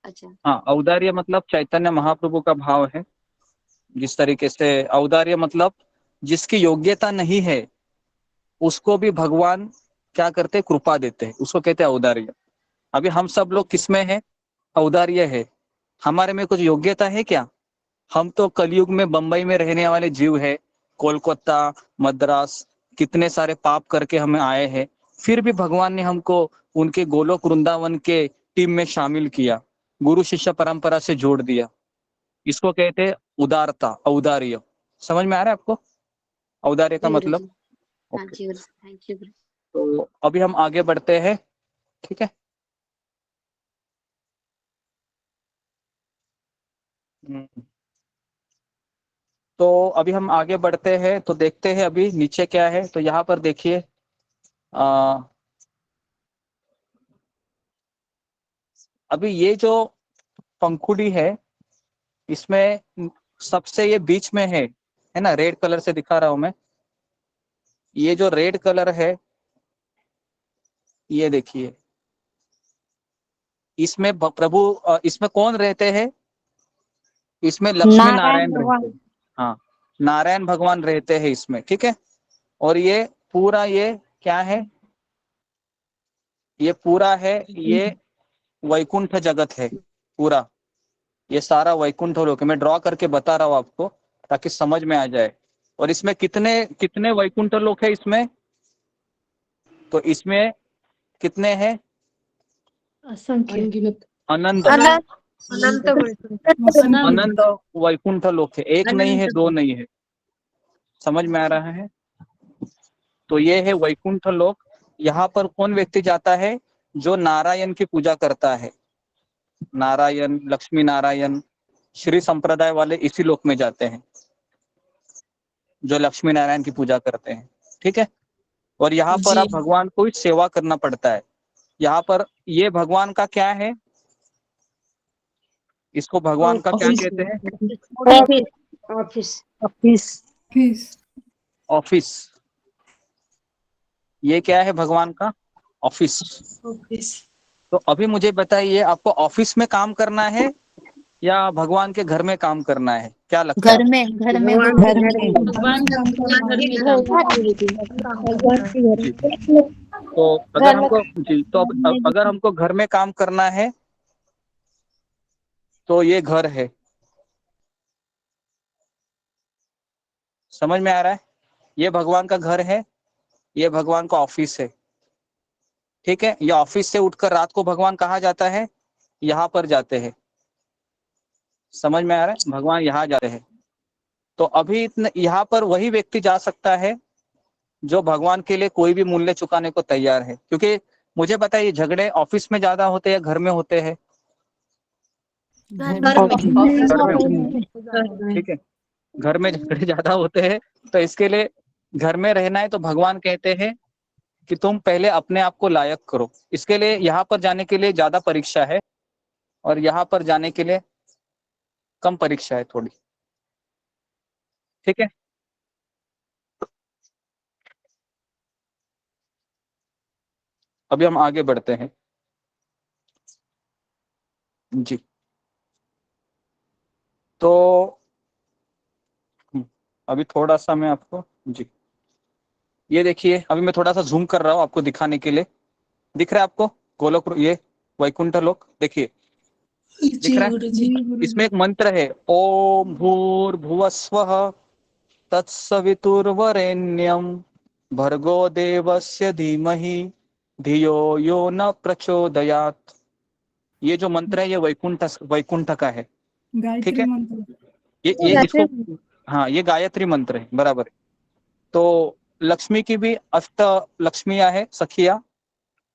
अच्छा। हाँ, औदार्य मतलब चैतन्य महाप्रभु का भाव है। जिस तरीके से औदार्य मतलब जिसकी योग्यता नहीं है उसको भी भगवान क्या करते? कृपा देते हैं, उसको कहते हैं औदार्य। अभी हम सब लोग किसमें है? औदार्य है। हमारे में कुछ योग्यता है क्या? हम तो कलयुग में बंबई में रहने वाले जीव है, कोलकाता, मद्रास, कितने सारे पाप करके हमें आए हैं, फिर भी भगवान ने हमको उनके गोलोक वृंदावन के टीम में शामिल किया, गुरु शिष्य परंपरा से जोड़ दिया। इसको कहते हैं उदारता, औदार्य। समझ में आ रहा है आपको औदार्य का मतलब? Okay, thank you. तो अभी हम आगे बढ़ते हैं, ठीक है। तो अभी हम आगे बढ़ते हैं, तो देखते हैं अभी नीचे क्या है। तो यहाँ पर देखिए, अभी ये जो पंखुड़ी है, इसमें सबसे ये बीच में है ना, रेड कलर से दिखा रहा हूं मैं। ये जो रेड कलर है, ये देखिए, इसमें प्रभु, इसमें कौन रहते हैं? इसमें लक्ष्मी नारायण रहते हैं। हाँ, नारायण भगवान रहते हैं इसमें, ठीक है। और ये पूरा, ये क्या है? ये पूरा है, ये वैकुंठ जगत है पूरा। ये सारा वैकुंठ लोक मैं ड्रॉ करके बता रहा हूँ आपको, ताकि समझ में आ जाए। और इसमें कितने कितने वैकुंठ लोक है इसमें? तो इसमें कितने हैं? अनंत अनंत वैकुंठ लोक है। एक नहीं है, दो नहीं है, समझ में आ रहा है? तो ये है वैकुंठ लोक। यहाँ पर कौन व्यक्ति जाता है? जो नारायण की पूजा करता है। नारायण, लक्ष्मी नारायण, श्री संप्रदाय वाले इसी लोक में जाते हैं, जो लक्ष्मी नारायण की पूजा करते हैं। ठीक है। और यहाँ पर आप भगवान को ही सेवा करना पड़ता है। यहाँ पर ये भगवान का क्या है? इसको भगवान का क्या कहते हैं? ऑफिस। ये क्या है भगवान का? ऑफिस। तो अभी मुझे बताइए, आपको ऑफिस में काम करना है या भगवान के घर में काम करना है? क्या लगता है? घर में तो अगर हमको अगर हमको घर में काम करना है तो ये घर है। समझ में आ रहा है? ये भगवान का घर है, ये भगवान का ऑफिस है। ठीक है। ये ऑफिस से उठकर रात को भगवान कहाँ जाता है? यहाँ पर जाते हैं। समझ में आ रहा है? भगवान यहाँ जाते हैं। तो अभी यहाँ पर वही व्यक्ति जा सकता है जो भगवान के लिए कोई भी मूल्य चुकाने को तैयार है। क्योंकि मुझे पता है ये झगड़े ऑफिस में ज्यादा होते हैं या घर में होते हैं? ठीक है, घर में झगड़े ज्यादा होते हैं। तो इसके लिए घर में रहना है तो भगवान कहते हैं कि तुम पहले अपने आप को लायक करो। इसके लिए यहाँ पर जाने के लिए ज्यादा परीक्षा है और यहाँ पर जाने के लिए कम परीक्षा है थोड़ी। ठीक है। अभी हम आगे बढ़ते हैं जी। तो अभी थोड़ा सा मैं आपको जी, ये देखिए, अभी मैं थोड़ा सा जूम कर रहा हूँ आपको दिखाने के लिए। दिख रहा है आपको गोलोक, ये वैकुंठ लोक? देखिए, दिख रहा है? इसमें एक मंत्र है, ओम भूर्भुवस्वः तत्सवितुर्वरेण्यं भर्गो देवस्य धीमहि धियो यो न प्रचोदयात्। ये जो मंत्र है ये वैकुंठ का है। ठीक है। ये इसको, हाँ, ये गायत्री मंत्र है, बराबर है। तो लक्ष्मी की भी अष्ट लक्ष्मियां है, सखिया,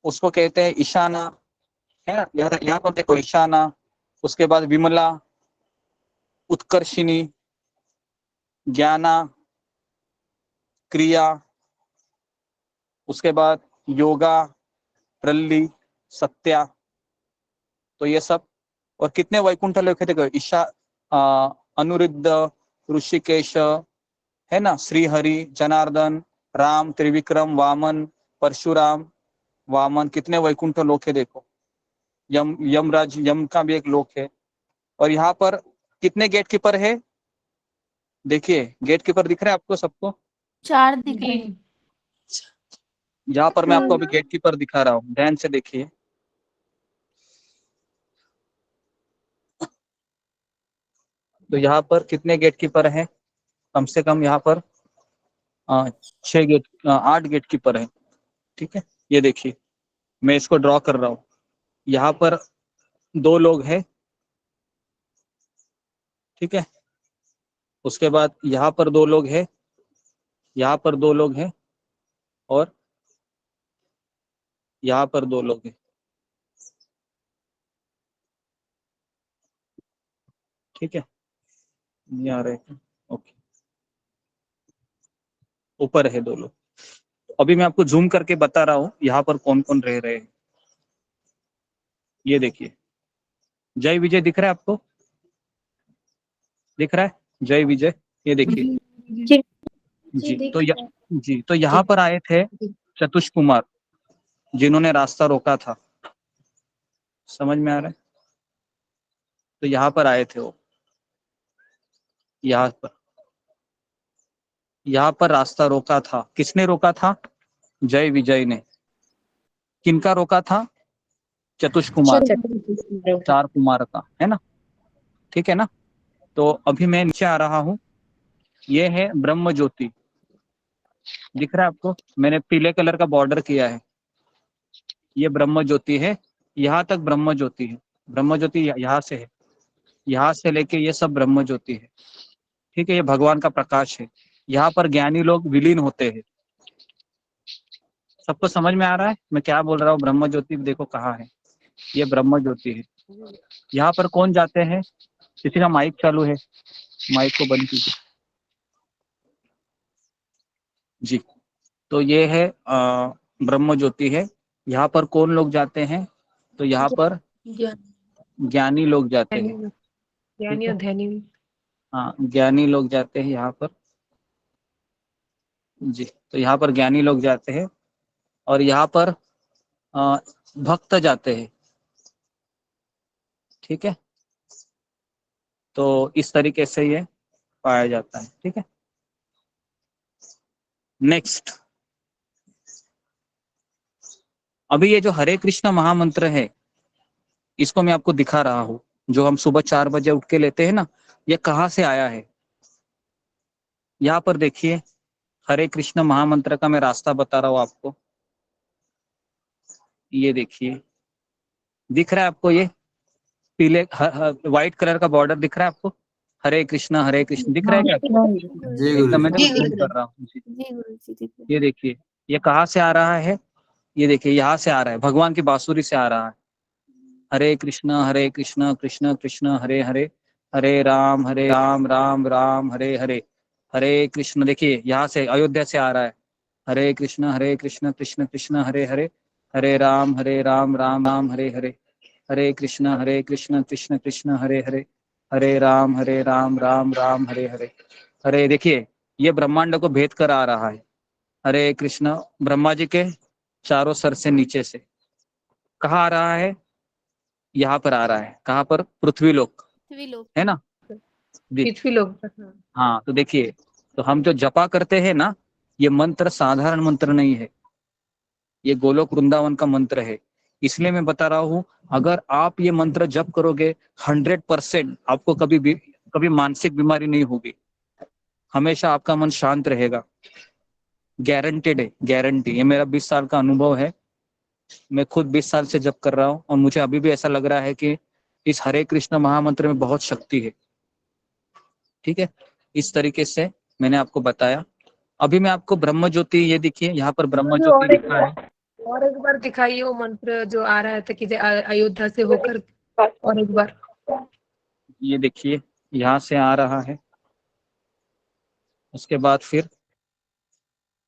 उसको कहते हैं ईशाना, है ना? यहाँ पर देखो, ईशाना, उसके बाद विमला, उत्कर्षिणी, ज्ञाना, क्रिया, उसके बाद योगा, प्रल्ली, सत्या। तो ये सब। और कितने वैकुंठ लोक है देखो, ईशा, अनुरुद्ध, ऋषिकेश, है ना, श्रीहरि, जनार्दन, राम, त्रिविक्रम, वामन, परशुराम, वामन। कितने वैकुंठ लोक है देखो। यमराज, यम का भी एक लोक है। और यहाँ पर कितने गेट कीपर है? देखिए, गेट कीपर दिख रहे हैं आपको सबको? 4 दिख रहे हैं। यहाँ पर मैं आपको अभी गेट कीपर दिखा रहा हूँ, ध्यान से देखिए। तो यहाँ पर कितने गेट कीपर हैं? कम से कम यहाँ पर 8 गेट कीपर है। ठीक है। ये देखिए, मैं इसको ड्रॉ कर रहा हूँ। यहाँ पर 2 लोग हैं। ठीक है। उसके बाद यहाँ पर 2 लोग हैं, यहाँ पर 2 लोग हैं, और यहाँ पर 2 लोग हैं। ठीक है। ये आ रहे हैं, ओके। ऊपर है 2 लोग। अभी मैं आपको जूम करके बता रहा हूँ यहाँ पर कौन कौन रह रहे हैं। ये देखिए, जय विजय दिख रहा है आपको? दिख रहा है जय विजय? ये देखिए जी। तो यहाँ पर आए थे चतुष कुमार, जिन्होंने रास्ता रोका था। समझ में आ रहा है? तो यहाँ पर आए थे वो, यहाँ पर रास्ता रोका था। किसने रोका था? जय विजय ने। किनका रोका था? चतुष कुमार, 4 कुमार का, है ना? ठीक है ना? तो अभी मैं नीचे आ रहा हूँ। ये है ब्रह्म ज्योति, दिख रहा है आपको? मैंने पीले कलर का बॉर्डर किया है। ये ब्रह्म ज्योति है, यहाँ तक ब्रह्म ज्योति है। ब्रह्म ज्योति यहाँ से है, यहाँ से लेके ये सब ब्रह्म ज्योति है। ठीक है। ये भगवान का प्रकाश है। यहाँ पर ज्ञानी लोग विलीन होते हैं। सबको समझ में आ रहा है मैं क्या बोल रहा हूँ? ब्रह्म ज्योति देखो कहाँ है, ये ब्रह्म ज्योति है। यहाँ पर कौन जाते हैं? किसी का माइक चालू है, माइक को बंद कीजिए जी। तो ये है ब्रह्म ज्योति है। यहाँ पर कौन लोग जाते हैं? तो यहाँ पर ज्ञानी लोग जाते हैं। ज्ञानी और ध्यानी। हाँ, ज्ञानी लोग जाते हैं यहाँ पर जी। तो यहाँ पर ज्ञानी लोग जाते हैं और यहाँ पर भक्त जाते हैं। ठीक है, तो इस तरीके से ये पाया जाता है। ठीक है, नेक्स्ट, अभी ये जो हरे कृष्ण महामंत्र है इसको मैं आपको दिखा रहा हूँ, जो हम सुबह 4 बजे उठ के लेते हैं ना, ये कहाँ से आया है? यहाँ पर देखिए, हरे कृष्ण महामंत्र का मैं रास्ता बता रहा हूँ आपको। ये देखिए, दिख रहा है आपको? ये पीले व्हाइट कलर का बॉर्डर दिख रहा है आपको? हरे कृष्ण दिख रहा है क्या? एकदम मैं जूम कर रहा हूँ। ये देखिए, ये कहाँ से आ रहा है? ये देखिए, यहाँ से आ रहा है, भगवान की बांसुरी से आ रहा है। हरे कृष्ण कृष्ण कृष्ण हरे हरे, हरे राम राम राम हरे हरे, हरे कृष्ण। देखिए यहाँ से अयोध्या से आ रहा है। हरे कृष्ण कृष्ण कृष्ण हरे हरे, हरे राम राम राम हरे हरे, हरे कृष्ण कृष्ण कृष्ण हरे हरे, हरे राम राम राम हरे हरे, हरे। देखिए, ये ब्रह्मांड को भेद कर आ रहा है। हरे कृष्ण ब्रह्मा जी के चारों सर से नीचे से कहाँ आ रहा है? यहाँ पर आ रहा है। कहाँ पर? पृथ्वी लोक है ना? पृथ्वी लोग। हाँ, तो देखिए, तो हम जो जपा करते हैं ना, ये मंत्र साधारण मंत्र नहीं है, ये गोलोक वृंदावन का मंत्र है। इसलिए मैं बता रहा हूँ, अगर आप ये मंत्र जप करोगे 100% आपको कभी मानसिक बीमारी नहीं होगी, हमेशा आपका मन शांत रहेगा। गारंटेड है, गारंटी। ये मेरा 20 साल का अनुभव है, मैं खुद 20 साल से जप कर रहा हूँ और मुझे अभी भी ऐसा लग रहा है कि इस हरे कृष्ण महामंत्र में बहुत शक्ति है। ठीक है, इस तरीके से मैंने आपको बताया। अभी मैं आपको ब्रह्म ज्योति, ये देखिए यहाँ पर ब्रह्म ज्योति लिखा है। और एक बार दिखाइए वो मंत्र जो आ रहा था कि अयोध्या से होकर, और एक बार। ये देखिए, यहाँ से आ रहा है। उसके बाद फिर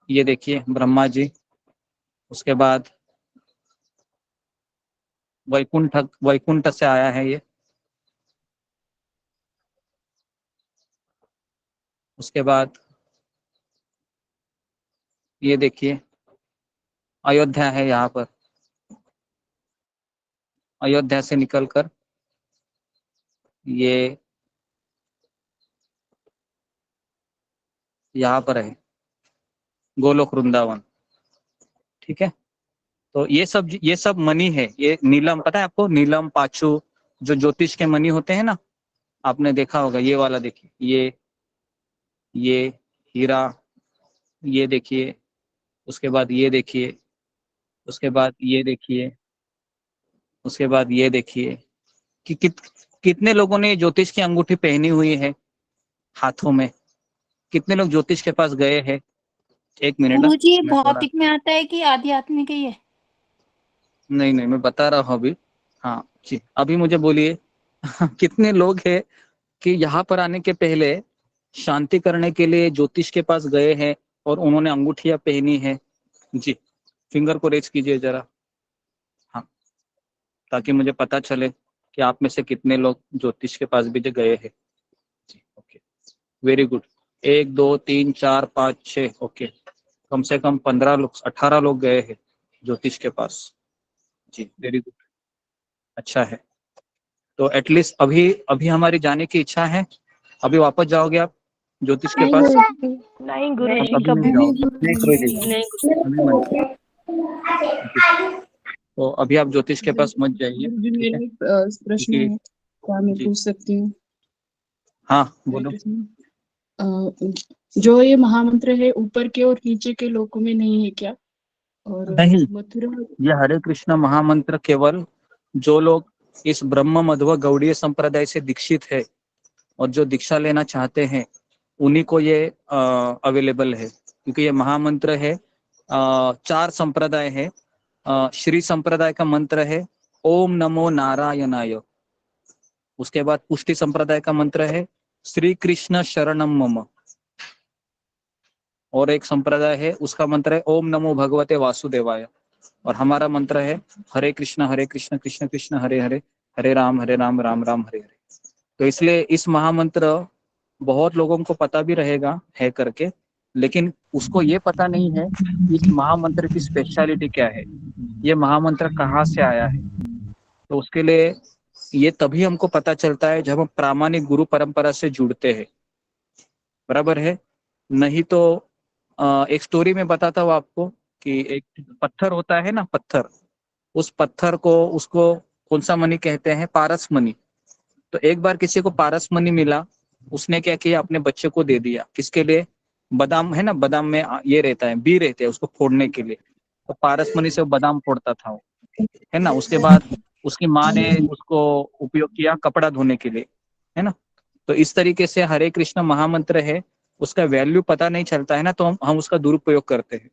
ये देखिए ब्रह्मा जी, उसके बाद वैकुंठ से आया है ये। उसके बाद ये देखिए अयोध्या है, यहाँ पर अयोध्या से निकलकर ये यहाँ पर है गोलोक वृंदावन। ठीक है, तो ये सब मणि है। ये नीलम, पता है आपको? नीलम पाचू जो ज्योतिष के मणि होते हैं ना, आपने देखा होगा। ये वाला देखिए, ये हीरा, ये देखिए। उसके बाद ये देखिए, उसके बाद ये देखिए, उसके बाद ये देखिए कि कितने लोगों ने ज्योतिष की अंगूठी पहनी हुई है हाथों में। कितने लोग ज्योतिष के पास गए हैं? एक मिनट। गुरुजी, ये भौतिक में आता है कि आध्यात्मिक ही है? नहीं, मैं बता रहा हूँ अभी। हाँ जी, अभी मुझे बोलिए कितने लोग हैं कि यहाँ पर आने के पहले शांति करने के लिए ज्योतिष के पास गए हैं और उन्होंने अंगूठियां पहनी है? जी, फिंगर को रेज कीजिए जरा, हाँ, ताकि मुझे पता चले कि आप में से कितने लोग ज्योतिष के पास भी गए हैं। जी, ओके, वेरी गुड। 1 2 3 4 5 6, ओके, कम से कम 15 लोग 18 लोग गए हैं ज्योतिष के पास। जी, वेरी गुड, अच्छा है। तो एटलीस्ट अभी हमारी जाने की इच्छा है। अभी वापस जाओगे आप ज्योतिष के पास? नहीं गुरुजी, अभी कभी नहीं भी जाओगे? नहीं, अभी मत। तो अभी आप ज्योतिष के पास मत जाइए। जी, ठीक मेरा है? एक प्रश्न है, क्या मैं जी। पूछ सकती हूँ? हाँ, बोलो। जो ये महामंत्र है ऊपर के और नीचे के लोकों में नहीं है क्या? और नहीं, मथुरा, ये हरे कृष्ण महामंत्र केवल जो लोग इस ब्रह्म मध्व गौड़ीय संप्रदाय से दीक्षित है और जो दीक्षा लेना चाहते हैं उन्हीं को ये अवेलेबल है, क्योंकि ये महामंत्र है। 4 संप्रदाय है। श्री संप्रदाय का मंत्र है ओम नमो नारायणाय। उसके बाद पुष्टि संप्रदाय का मंत्र है श्री कृष्ण शरणम मम। और एक संप्रदाय है उसका मंत्र है ओम नमो भगवते वासुदेवाय। और हमारा मंत्र है हरे कृष्ण कृष्ण कृष्ण हरे हरे, हरे राम राम राम हरे हरे। तो इसलिए इस महामंत्र बहुत लोगों को पता भी रहेगा है करके, लेकिन उसको ये पता नहीं है इस महामंत्र की स्पेशलिटी क्या है, ये महामंत्र कहाँ से आया है। तो उसके लिए ये तभी हमको पता चलता है जब हम प्रामाणिक गुरु परंपरा से जुड़ते हैं, बराबर है। नहीं तो एक स्टोरी में बताता हूँ आपको कि एक पत्थर होता है ना, पत्थर, उस पत्थर को उसको कौन सा मणि कहते हैं, पारस मणि। तो एक बार किसी को पारस मणि मिला, उसने क्या किया, अपने बच्चे को दे दिया। किसके लिए? बादाम है ना, बादाम में ये रहता है, बी रहते हैं उसको फोड़ने के लिए। तो पारस मणि से बादाम फोड़ता था वो, है ना। उसके बाद उसकी माँ ने उसको उपयोग किया कपड़ा धोने के लिए, है ना। तो इस तरीके से हरे कृष्ण महामंत्र है, उसका वैल्यू पता नहीं चलता है ना, तो हम उसका दुरुपयोग करते हैं।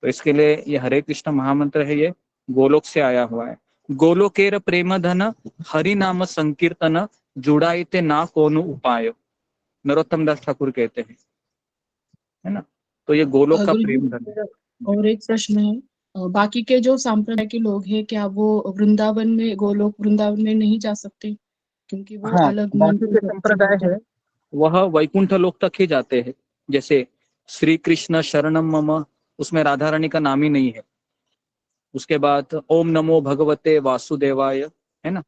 तो इसके लिए ये हरे कृष्ण महामंत्र है, ये गोलोक से आया हुआ है। गोलोकेर प्रेम धन हरि नाम संकीर्तन जुड़ाइते ना कोनो उपाय, नरोत्तम दास ठाकुर कहते हैं, है ना। तो ये गोलोक का गुरुजी, प्रेम धन है। और एक प्रश्न है, बाकी के जो संप्रदाय के लोग हैं क्या वो वृंदावन में, गोलोक वृंदावन में नहीं जा सकते? क्योंकि वो हाँ, अलग बाकी मंदिर के संप्रदाय है वह वैकुंठ लोक तक ही जाते हैं। जैसे श्री कृष्ण शरणम मम, उसमें राधा रानी का नाम ही नहीं है। उसके बाद ओम नमो भगवते वासुदेवाय, है ना,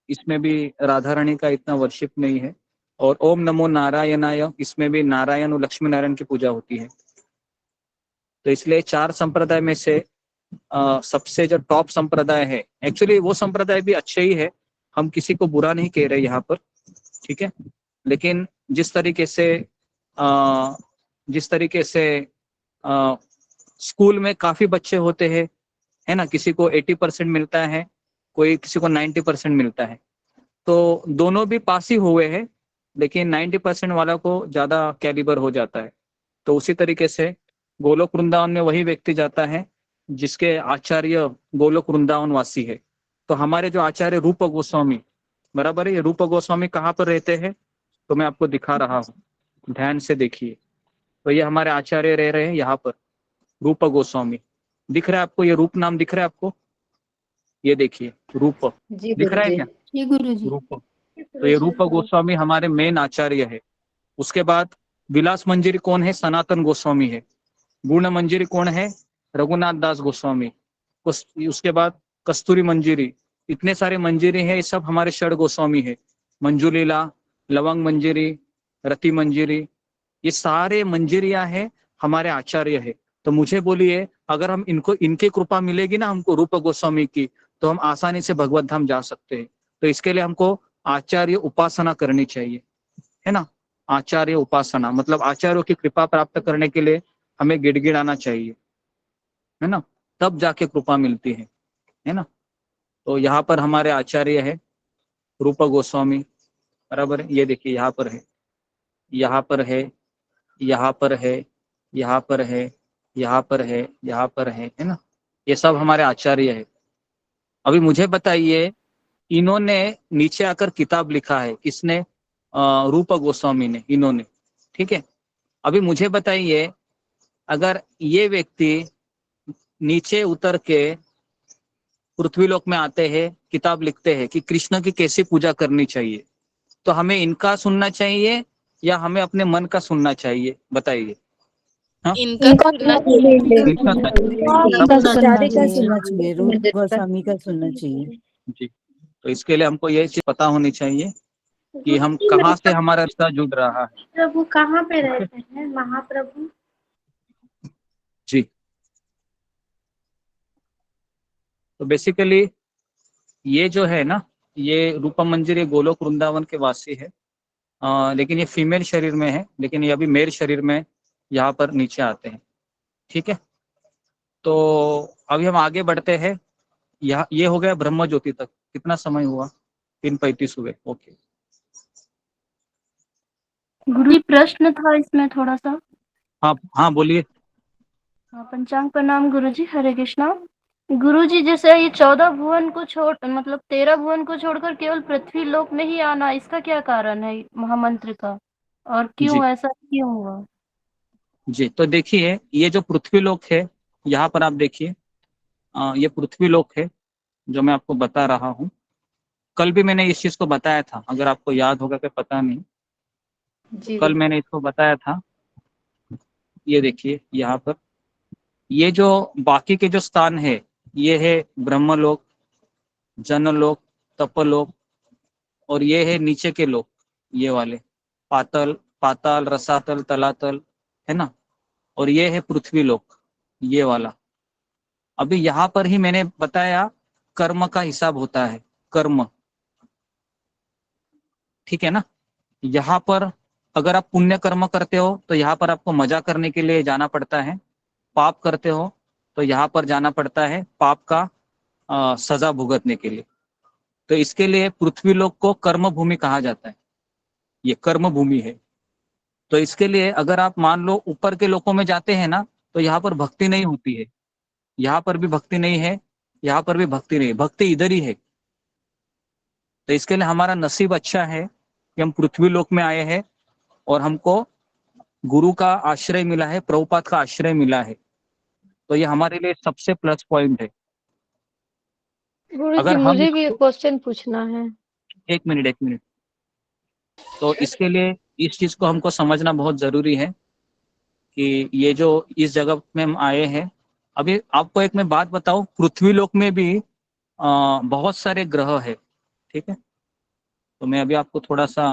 इसमें भी राधा रानी का इतना वर्शिप नहीं है। और ओम नमो नारायणाय, इसमें भी नारायण और लक्ष्मी नारायण की पूजा होती है। तो इसलिए 4 संप्रदाय में से सबसे जो टॉप संप्रदाय है, एक्चुअली वो संप्रदाय भी अच्छे ही है, हम किसी को बुरा नहीं कह रहे यहाँ पर, ठीक है। लेकिन जिस तरीके से स्कूल में काफी बच्चे होते हैं, है ना, किसी को 80% मिलता है, कोई किसी को 90% मिलता है। तो दोनों भी पास ही हुए हैं, लेकिन 90% वाला को ज्यादा कैलिबर हो जाता है। तो उसी तरीके से गोलोक वृंदावन में वही व्यक्ति जाता है जिसके आचार्य गोलोक वृंदावन वासी है। तो हमारे जो आचार्य रूप गोस्वामी, बराबर है, ये रूप गोस्वामी कहाँ पर रहते हैं, तो मैं आपको दिखा रहा हूँ, ध्यान से देखिए। तो ये हमारे आचार्य रह रहे हैं यहाँ पर, रूप गोस्वामी। दिख रहा है आपको, ये रूप नाम दिख रहा है आपको, ये देखिए रूप जी दिख रहा है गुरुजी। क्या? जी गुरुजी। रूप, तो ये रूप गोस्वामी हमारे मेन आचार्य है। उसके बाद विलास मंजरी कौन है? सनातन गोस्वामी है। गुण मंजरी कौन है? रघुनाथ दास गोस्वामी। उसके बाद कस्तूरी मंजरी, इतने सारे मंजरी है, ये सब हमारे षड गोस्वामी है। मंजुलीला, लवंग मंजरी, रति मंजरी, ये सारे मंजरियां है हमारे आचार्य है। तो मुझे बोलिए, अगर हम इनको, इनकी कृपा मिलेगी ना हमको, रूप गोस्वामी की, तो हम आसानी से भगवत धाम जा सकते हैं। तो इसके लिए हमको आचार्य उपासना करनी चाहिए, है ना। आचार्य उपासना मतलब आचार्यों की कृपा प्राप्त करने के लिए हमें गिड़गिड़ाना चाहिए, है ना, तब जाके कृपा मिलती है ना। तो यहाँ पर हमारे आचार्य है रूप गोस्वामी, बराबर है। ये देखिए यहाँ पर है, यहाँ पर है, यहाँ पर है, यहाँ पर है, यहाँ पर है, यहाँ पर है ना। ये सब हमारे आचार्य है। अभी मुझे बताइए, इन्होंने नीचे आकर किताब लिखा है, किसने? रूप गोस्वामी ने, इन्होंने, ठीक है। अभी मुझे बताइए, अगर ये व्यक्ति नीचे उतर के पृथ्वीलोक में आते हैं, किताब लिखते हैं कि कृष्ण की कैसी पूजा करनी चाहिए, तो हमें इनका सुनना चाहिए या हमें अपने मन का सुनना चाहिए? बताइए। हाँ, इनका सुनना इनका आचार्य का सुनना चाहिए, रूप गोस्वामी का सुनना चाहिए जी। तो इसके लिए हमको ये चीज पता होनी चाहिए कि हम कहाँ से हमारा रिश्ता जुड़ रहा है। प्रभु कहाँ पे रहते हैं महाप्रभु? जी, तो बेसिकली ये जो है ना, ये रूपम मंजरी गोलोक वृंदावन के वासी है। लेकिन ये फीमेल शरीर में है, लेकिन ये अभी मेल शरीर में यहाँ पर नीचे आते हैं, ठीक है। तो अभी हम आगे बढ़ते हैं। यहाँ ये हो गया ब्रह्म ज्योति तक। कितना समय हुआ? 3:35 हुए, ओके। गुरु जी प्रश्न था इसमें थोड़ा सा। हाँ हाँ बोलिए। हाँ, पंचांग प्रणाम गुरु जी, हरे कृष्णा। गुरु जी जैसे ये 14 भुवन को छोड़ मतलब 13 भुवन को छोड़कर केवल पृथ्वी लोक में ही आना, इसका क्या कारण है महामंत्र का, और जी क्यों ऐसा क्यों हुआ? जी, तो देखिए ये जो पृथ्वी लोक है, यहाँ पर आप देखिए ये पृथ्वी लोक है जो मैं आपको बता रहा हूँ। कल भी मैंने इस चीज को बताया था, अगर आपको याद होगा कि पता नहीं, जी कल मैंने इसको बताया था। ये देखिए यहाँ पर ये जो बाकी के जो स्थान है, ये है ब्रह्मलोक, जनलोक, तपलोक, और ये है नीचे के लोक, ये वाले पाताल, पाताल, रसातल, तलातल, है ना, और ये है पृथ्वी लोक, ये वाला। अभी यहाँ पर ही मैंने बताया कर्म का हिसाब होता है, कर्म, ठीक है ना। यहाँ पर अगर आप पुण्य कर्म करते हो तो यहाँ पर आपको मजा करने के लिए जाना पड़ता है, पाप करते हो तो यहाँ पर जाना पड़ता है पाप का सजा भुगतने के लिए। तो इसके लिए पृथ्वी लोक को कर्म भूमि कहा जाता है, ये कर्म भूमि है। तो इसके लिए अगर आप मान लो ऊपर के लोकों में जाते हैं ना, तो यहाँ पर भक्ति नहीं होती है, यहाँ पर भी भक्ति नहीं है, यहाँ पर भी भक्ति नहीं है, भक्ति इधर ही है। तो इसके लिए हमारा नसीब अच्छा है कि हम पृथ्वी लोक में आए हैं और हमको गुरु का आश्रय मिला है, प्रभुपाद का आश्रय मिला है। तो ये हमारे लिए सबसे प्लस पॉइंट है। गुरु जी अगर हम मुझे भी एक क्वेश्चन पूछना है। एक मिनट, तो इसके लिए इस चीज को हमको समझना बहुत जरूरी है कि ये जो इस जगह में हम आए हैं। अभी आपको एक मैं बात बताऊं, पृथ्वी लोक में भी बहुत सारे ग्रह है, ठीक है। तो मैं अभी आपको थोड़ा सा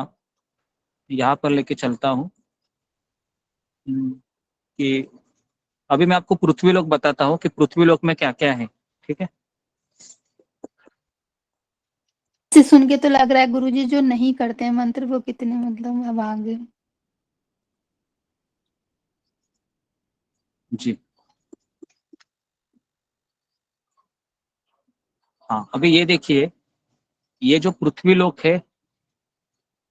यहाँ पर लेके चलता हूँ कि अभी मैं आपको पृथ्वी लोक बताता हूँ कि पृथ्वी लोक में क्या क्या है, ठीक है। से सुन के तो लग रहा है गुरुजी जो नहीं करते हैं मंत्र वो कितने मतलब अभागे हैं। जी हाँ, अभी ये देखिए ये जो पृथ्वी लोक है,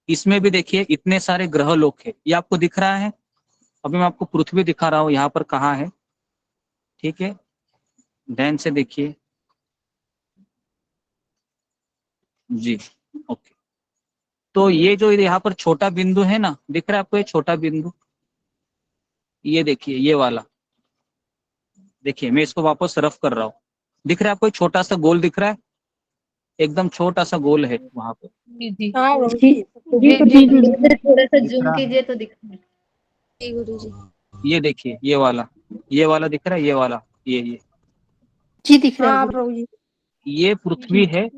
इसमें भी देखिए इतने सारे ग्रह लोक है, ये आपको दिख रहा है। अभी मैं आपको पृथ्वी दिखा रहा हूँ, यहाँ पर कहाँ है, ठीक है, ध्यान से देखिए। जी ओके, तो ये जो यहाँ पर छोटा बिंदु है ना, दिख रहा है आपको ये छोटा बिंदु, ये देखिए ये वाला, देखिए मैं इसको वापस रफ कर रहा हूँ, दिख रहा है आपको ये छोटा सा गोल दिख रहा है, एकदम छोटा सा गोल है वहां पे। जी हाँ जी जी, थोड़ा सा दिख जूम रहा है? कीजिए तो दिखता है। जी गुरु जी। ये देखिए ये वाला दिख रहा है, ये वाला, ये जी दिख रहा है हाँ गुरु। प्रभु जी। ये पृथ्वी है।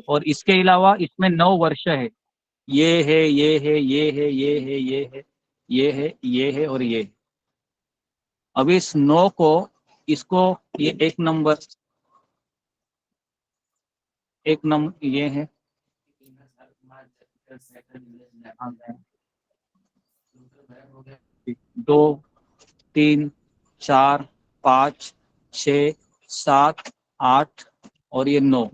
और इसके अलावा इसमें 9 वर्ष है, ये है, ये है, ये है, ये है, ये है, ये है, ये है और ये है। अब इस 9 को, इसको ये एक नंबर ये है, 2 3 4 5 6 7 8 और ये 9,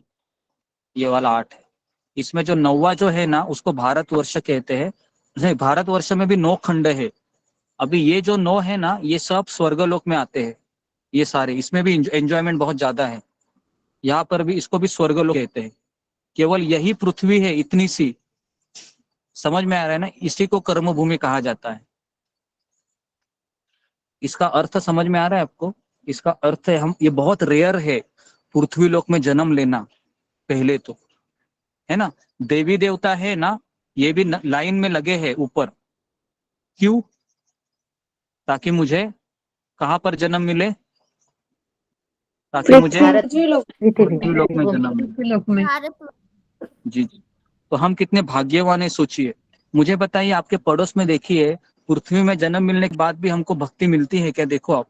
ये वाला 8 है। इसमें जो 9वां जो है ना, उसको भारतवर्ष कहते हैं। नहीं, भारतवर्ष में भी 9 खंड है। अभी ये जो 9 है ना, ये सब स्वर्गलोक में आते हैं, ये सारे, इसमें भी एंजॉयमेंट बहुत ज्यादा है। यहाँ पर भी इसको भी स्वर्गलोक कहते हैं। केवल यही पृथ्वी है इतनी सी, समझ में आ रहा है ना, इसी को कर्म भूमि कहा जाता है। इसका अर्थ समझ में आ रहा है आपको? इसका अर्थ है हम, ये बहुत रेयर है पृथ्वी लोक में जन्म लेना, पहले तो, है ना। देवी देवता है ना, ये भी लाइन में लगे हैं ऊपर, क्यों? ताकि मुझे कहाँ पर जन्म मिले, ताकि मुझे पृथ्वी लोक में जन्म मिले। जी जी, तो हम कितने भाग्यवान है सोचिए। मुझे बताइए, आपके पड़ोस में देखिए, पृथ्वी में जन्म मिलने के बाद भी हमको भक्ति मिलती है क्या? देखो आप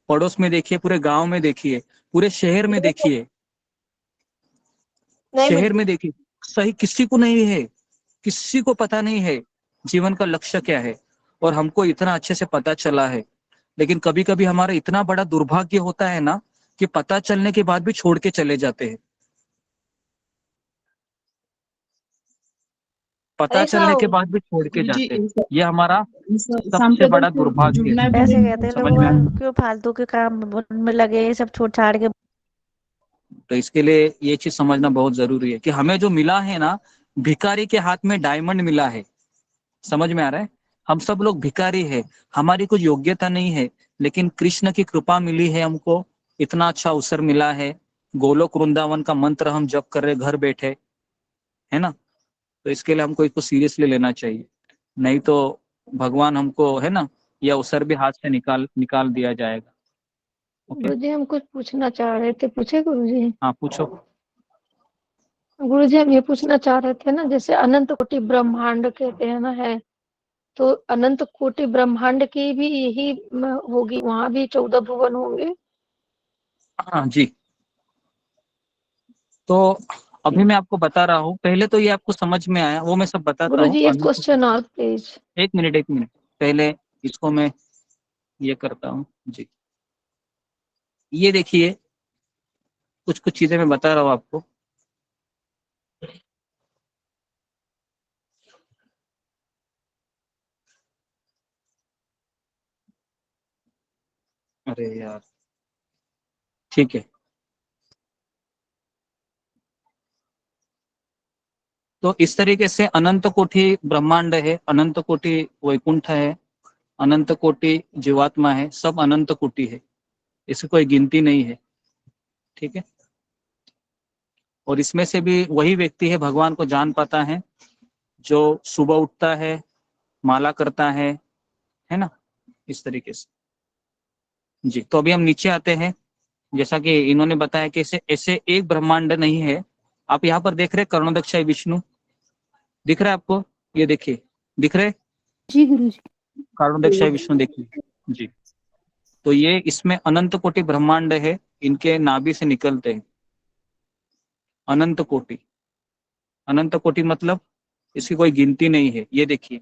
पड़ोस में देखिए, पूरे गांव में देखिए, पूरे शहर में देखिए, शहर में देखिए, सही किसी को नहीं है, किसी को पता नहीं है जीवन का लक्ष्य क्या है। और हमको इतना अच्छे से पता चला है, लेकिन कभी कभी हमारा इतना बड़ा दुर्भाग्य होता है ना कि पता चलने के बाद भी छोड़ के चले जाते हैं। पता चलने के बाद भी छोड़ के गुरुजी, जाते हैं। ये हमारा सबसे सांप्रदायिक बड़ा से दुर्भाग्य जुड़ना है। भी ऐसे नहीं कहते हैं समझ में आया? लोग क्यों फालतू के काम में लगे, ये सब छोड़ छाड़ के। तो इसके लिए ये चीज समझना बहुत जरूरी है कि हमें जो मिला है ना, भिखारी के हाथ में डायमंड मिला है। समझ में आ रहा है? हम सब लोग भिखारी है, हमारी कुछ योग्यता नहीं है, लेकिन कृष्ण की कृपा मिली है हमको, इतना अच्छा अवसर मिला है। गोलोक वृंदावन का मंत्र हम जप कर रहे घर बैठे, है ना? तो इसके लिए हमको इसको सीरियसली लेना चाहिए, नहीं तो भगवान हमको, है ना, यह अवसर भी हाथ से निकाल दिया जाएगा। ओके, गुरुजी हम कुछ पूछना चाह रहे थे, पूछे गुरुजी? हाँ पूछो। गुरुजी हम ये पूछना चाह रहे थे ना, जैसे अनंत कोटि ब्रह्मांड कहते हैं ना, है तो अनंत कोटि ब्रह्मांड की भी यही होगी, वहां भी 14 भुवन होंगे? हाँ जी, तो अभी मैं आपको बता रहा हूँ, पहले तो ये आपको समझ में आया, वो मैं सब बताता हूँ। गुरुजी एक क्वेश्चन और प्लीज। एक मिनट पहले इसको मैं ये करता हूँ जी। ये देखिए, कुछ चीजें मैं बता रहा हूँ आपको। अरे यार, ठीक है। तो इस तरीके से अनंत कोटि ब्रह्मांड है, अनंत कोटि वैकुंठ है, अनंत कोटि जीवात्मा है, सब अनंत कोटि है, इसकी कोई गिनती नहीं है। ठीक है, और इसमें से भी वही व्यक्ति है भगवान को जान पाता है जो सुबह उठता है, माला करता है ना, इस तरीके से जी। तो अभी हम नीचे आते हैं, जैसा कि इन्होंने बताया कि ऐसे एक ब्रह्मांड नहीं है। आप यहाँ पर देख रहे कर्णोदक्षाय विष्णु, दिख रहा है आपको? ये देखिए, दिख रहे जी गुरुजी। कर्णोदक्षाय विष्णु, देखिए जी। तो ये इसमें अनंत कोटि ब्रह्मांड है, इनके नाभि से निकलते हैं। अनंत कोटि, अनंत कोटि मतलब इसकी कोई गिनती नहीं है। ये देखिए,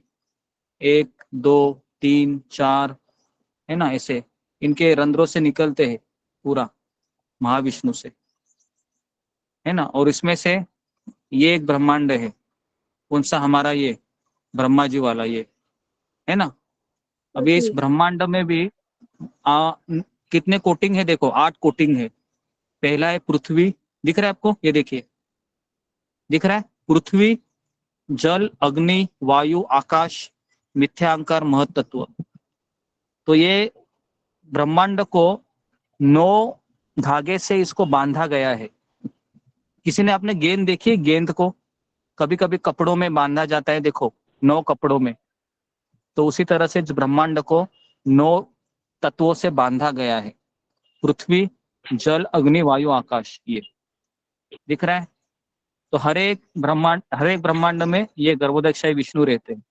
1 2 3 4, है ना, ऐसे इनके रंध्रों से निकलते हैं पूरा महाविष्णु से, है ना। और इसमें से ये एक ब्रह्मांड है, कौन सा? हमारा ये ब्रह्मा जी वाला, ये है ना। अभी इस ब्रह्मांड में भी कितने कोटिंग है? देखो 8 कोटिंग है। पहला है पृथ्वी, दिख रहा है आपको? ये देखिए, दिख रहा है? पृथ्वी, जल, अग्नि, वायु, आकाश, मिथ्यांकार, महतत्व। तो ये ब्रह्मांड को 9 धागे से इसको बांधा गया है। किसी ने आपने गेंद देखी? गेंद को कभी कभी कपड़ों में बांधा जाता है, देखो 9 कपड़ों में। तो उसी तरह से ब्रह्मांड को 9 तत्वों से बांधा गया है। पृथ्वी, जल, अग्नि, वायु, आकाश, ये दिख रहा है। तो हर एक ब्रह्मांड में ये गर्भोदक्षाय विष्णु रहते हैं,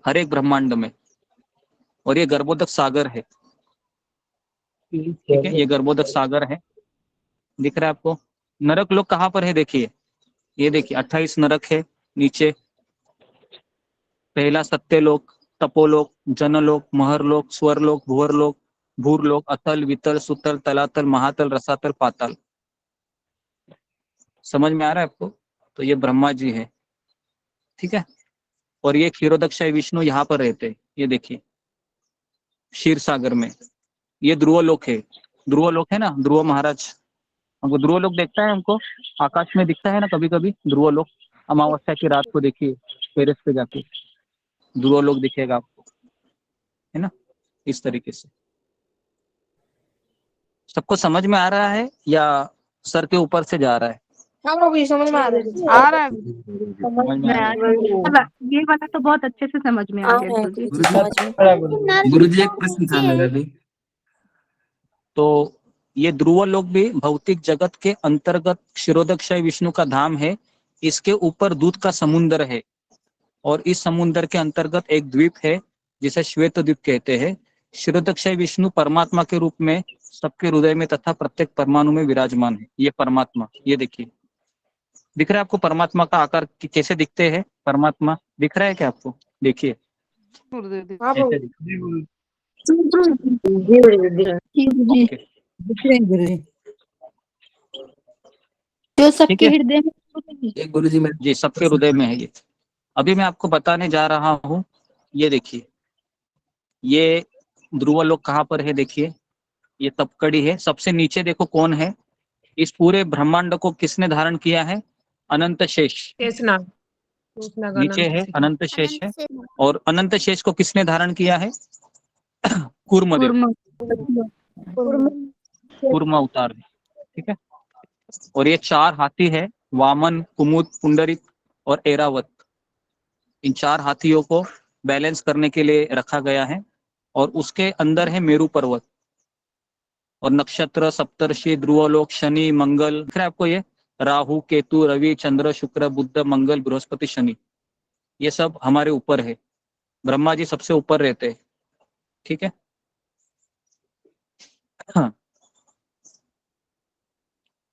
हर एक ब्रह्मांड में। और ये गर्भोदक सागर है, ठीक है, ये गर्भोदक सागर है, दिख रहा है आपको। नरक लोक कहाँ पर है? देखिए, ये देखिए 28 नरक है नीचे। पहला सत्यलोक, तपोलोक, जनलोक, महरलोक, स्वरलोक, भुवरलोक, भूरलोक, अतल, वितल, सुतल, तलातल, महातल, रसातल, पाताल। समझ में आ रहा है आपको? तो ये ब्रह्मा जी है, ठीक है। और ये क्षीरोदक्षाय विष्णु यहाँ पर रहते हैं, ये देखिए क्षीर सागर में। ये ध्रुवलोक है, ध्रुवलोक है ना, ध्रुव महाराज। हमको ध्रुवलोक देखता है, हमको आकाश में दिखता है ना कभी कभी ध्रुवलोक। अमावस्या की रात को देखिए टेरेस पे जाके ध्रुवलोक दिखेगा आपको, है ना, इस तरीके से। सबको समझ में आ रहा है या सर के ऊपर से जा रहा है? हाँ प्रभु जी, समझ में आ रहा है। समझ में आ रहा है? ये वाला तो बहुत अच्छे से समझ में आ गया गुरुजी। गुरुजी एक प्रश्न था मेरा भी। तो ये ध्रुवलोक भी भौतिक जगत के अंतर्गत क्षीरोदक्षाय विष्णु का धाम है। इसके ऊपर दूध का समुद्र है, और इस समुद्र के अंतर्गत एक द्वीप है जिसे श्वेत द्वीप कहते हैं। क्षीरोदक्षाय विष्णु परमात्मा के रूप में सबके हृदय में तथा प्रत्येक परमाणु में विराजमान है। ये परमात्मा, ये देखिए, दिख रहा है आपको परमात्मा का आकार कैसे दिखते हैं? परमात्मा दिख रहा है क्या आपको? देखिए ऐसे जी। जो सबके हृदय में एक गुरुजी में जी सबके हृदय में है ये। अभी मैं आपको बताने जा रहा हूँ, ये देखिए, ये ध्रुव लोक कहाँ पर है, देखिए ये तपकड़ी है। सबसे नीचे देखो कौन है, इस पूरे ब्रह्मांड को किसने धारण किया है, अनंत शेष। नीचे है अनंत शेष है, और अनंत शेष को किसने धारण किया है, कूर्मदेव, कूर्म अवतार, ठीक है। और ये 4 हाथी है, वामन, कुमुद, पुंडरिक और ऐरावत। इन 4 हाथियों को बैलेंस करने के लिए रखा गया है, और उसके अंदर है मेरू पर्वत और नक्षत्र, सप्तर्षि, ध्रुवलोक, शनि, मंगल, दिख रहा है आपको ये, राहु, केतु, रवि, चंद्र, शुक्र, बुध, मंगल, बृहस्पति, शनि, ये सब हमारे ऊपर है। ब्रह्मा जी सबसे ऊपर रहते हैं, ठीक है। हाँ।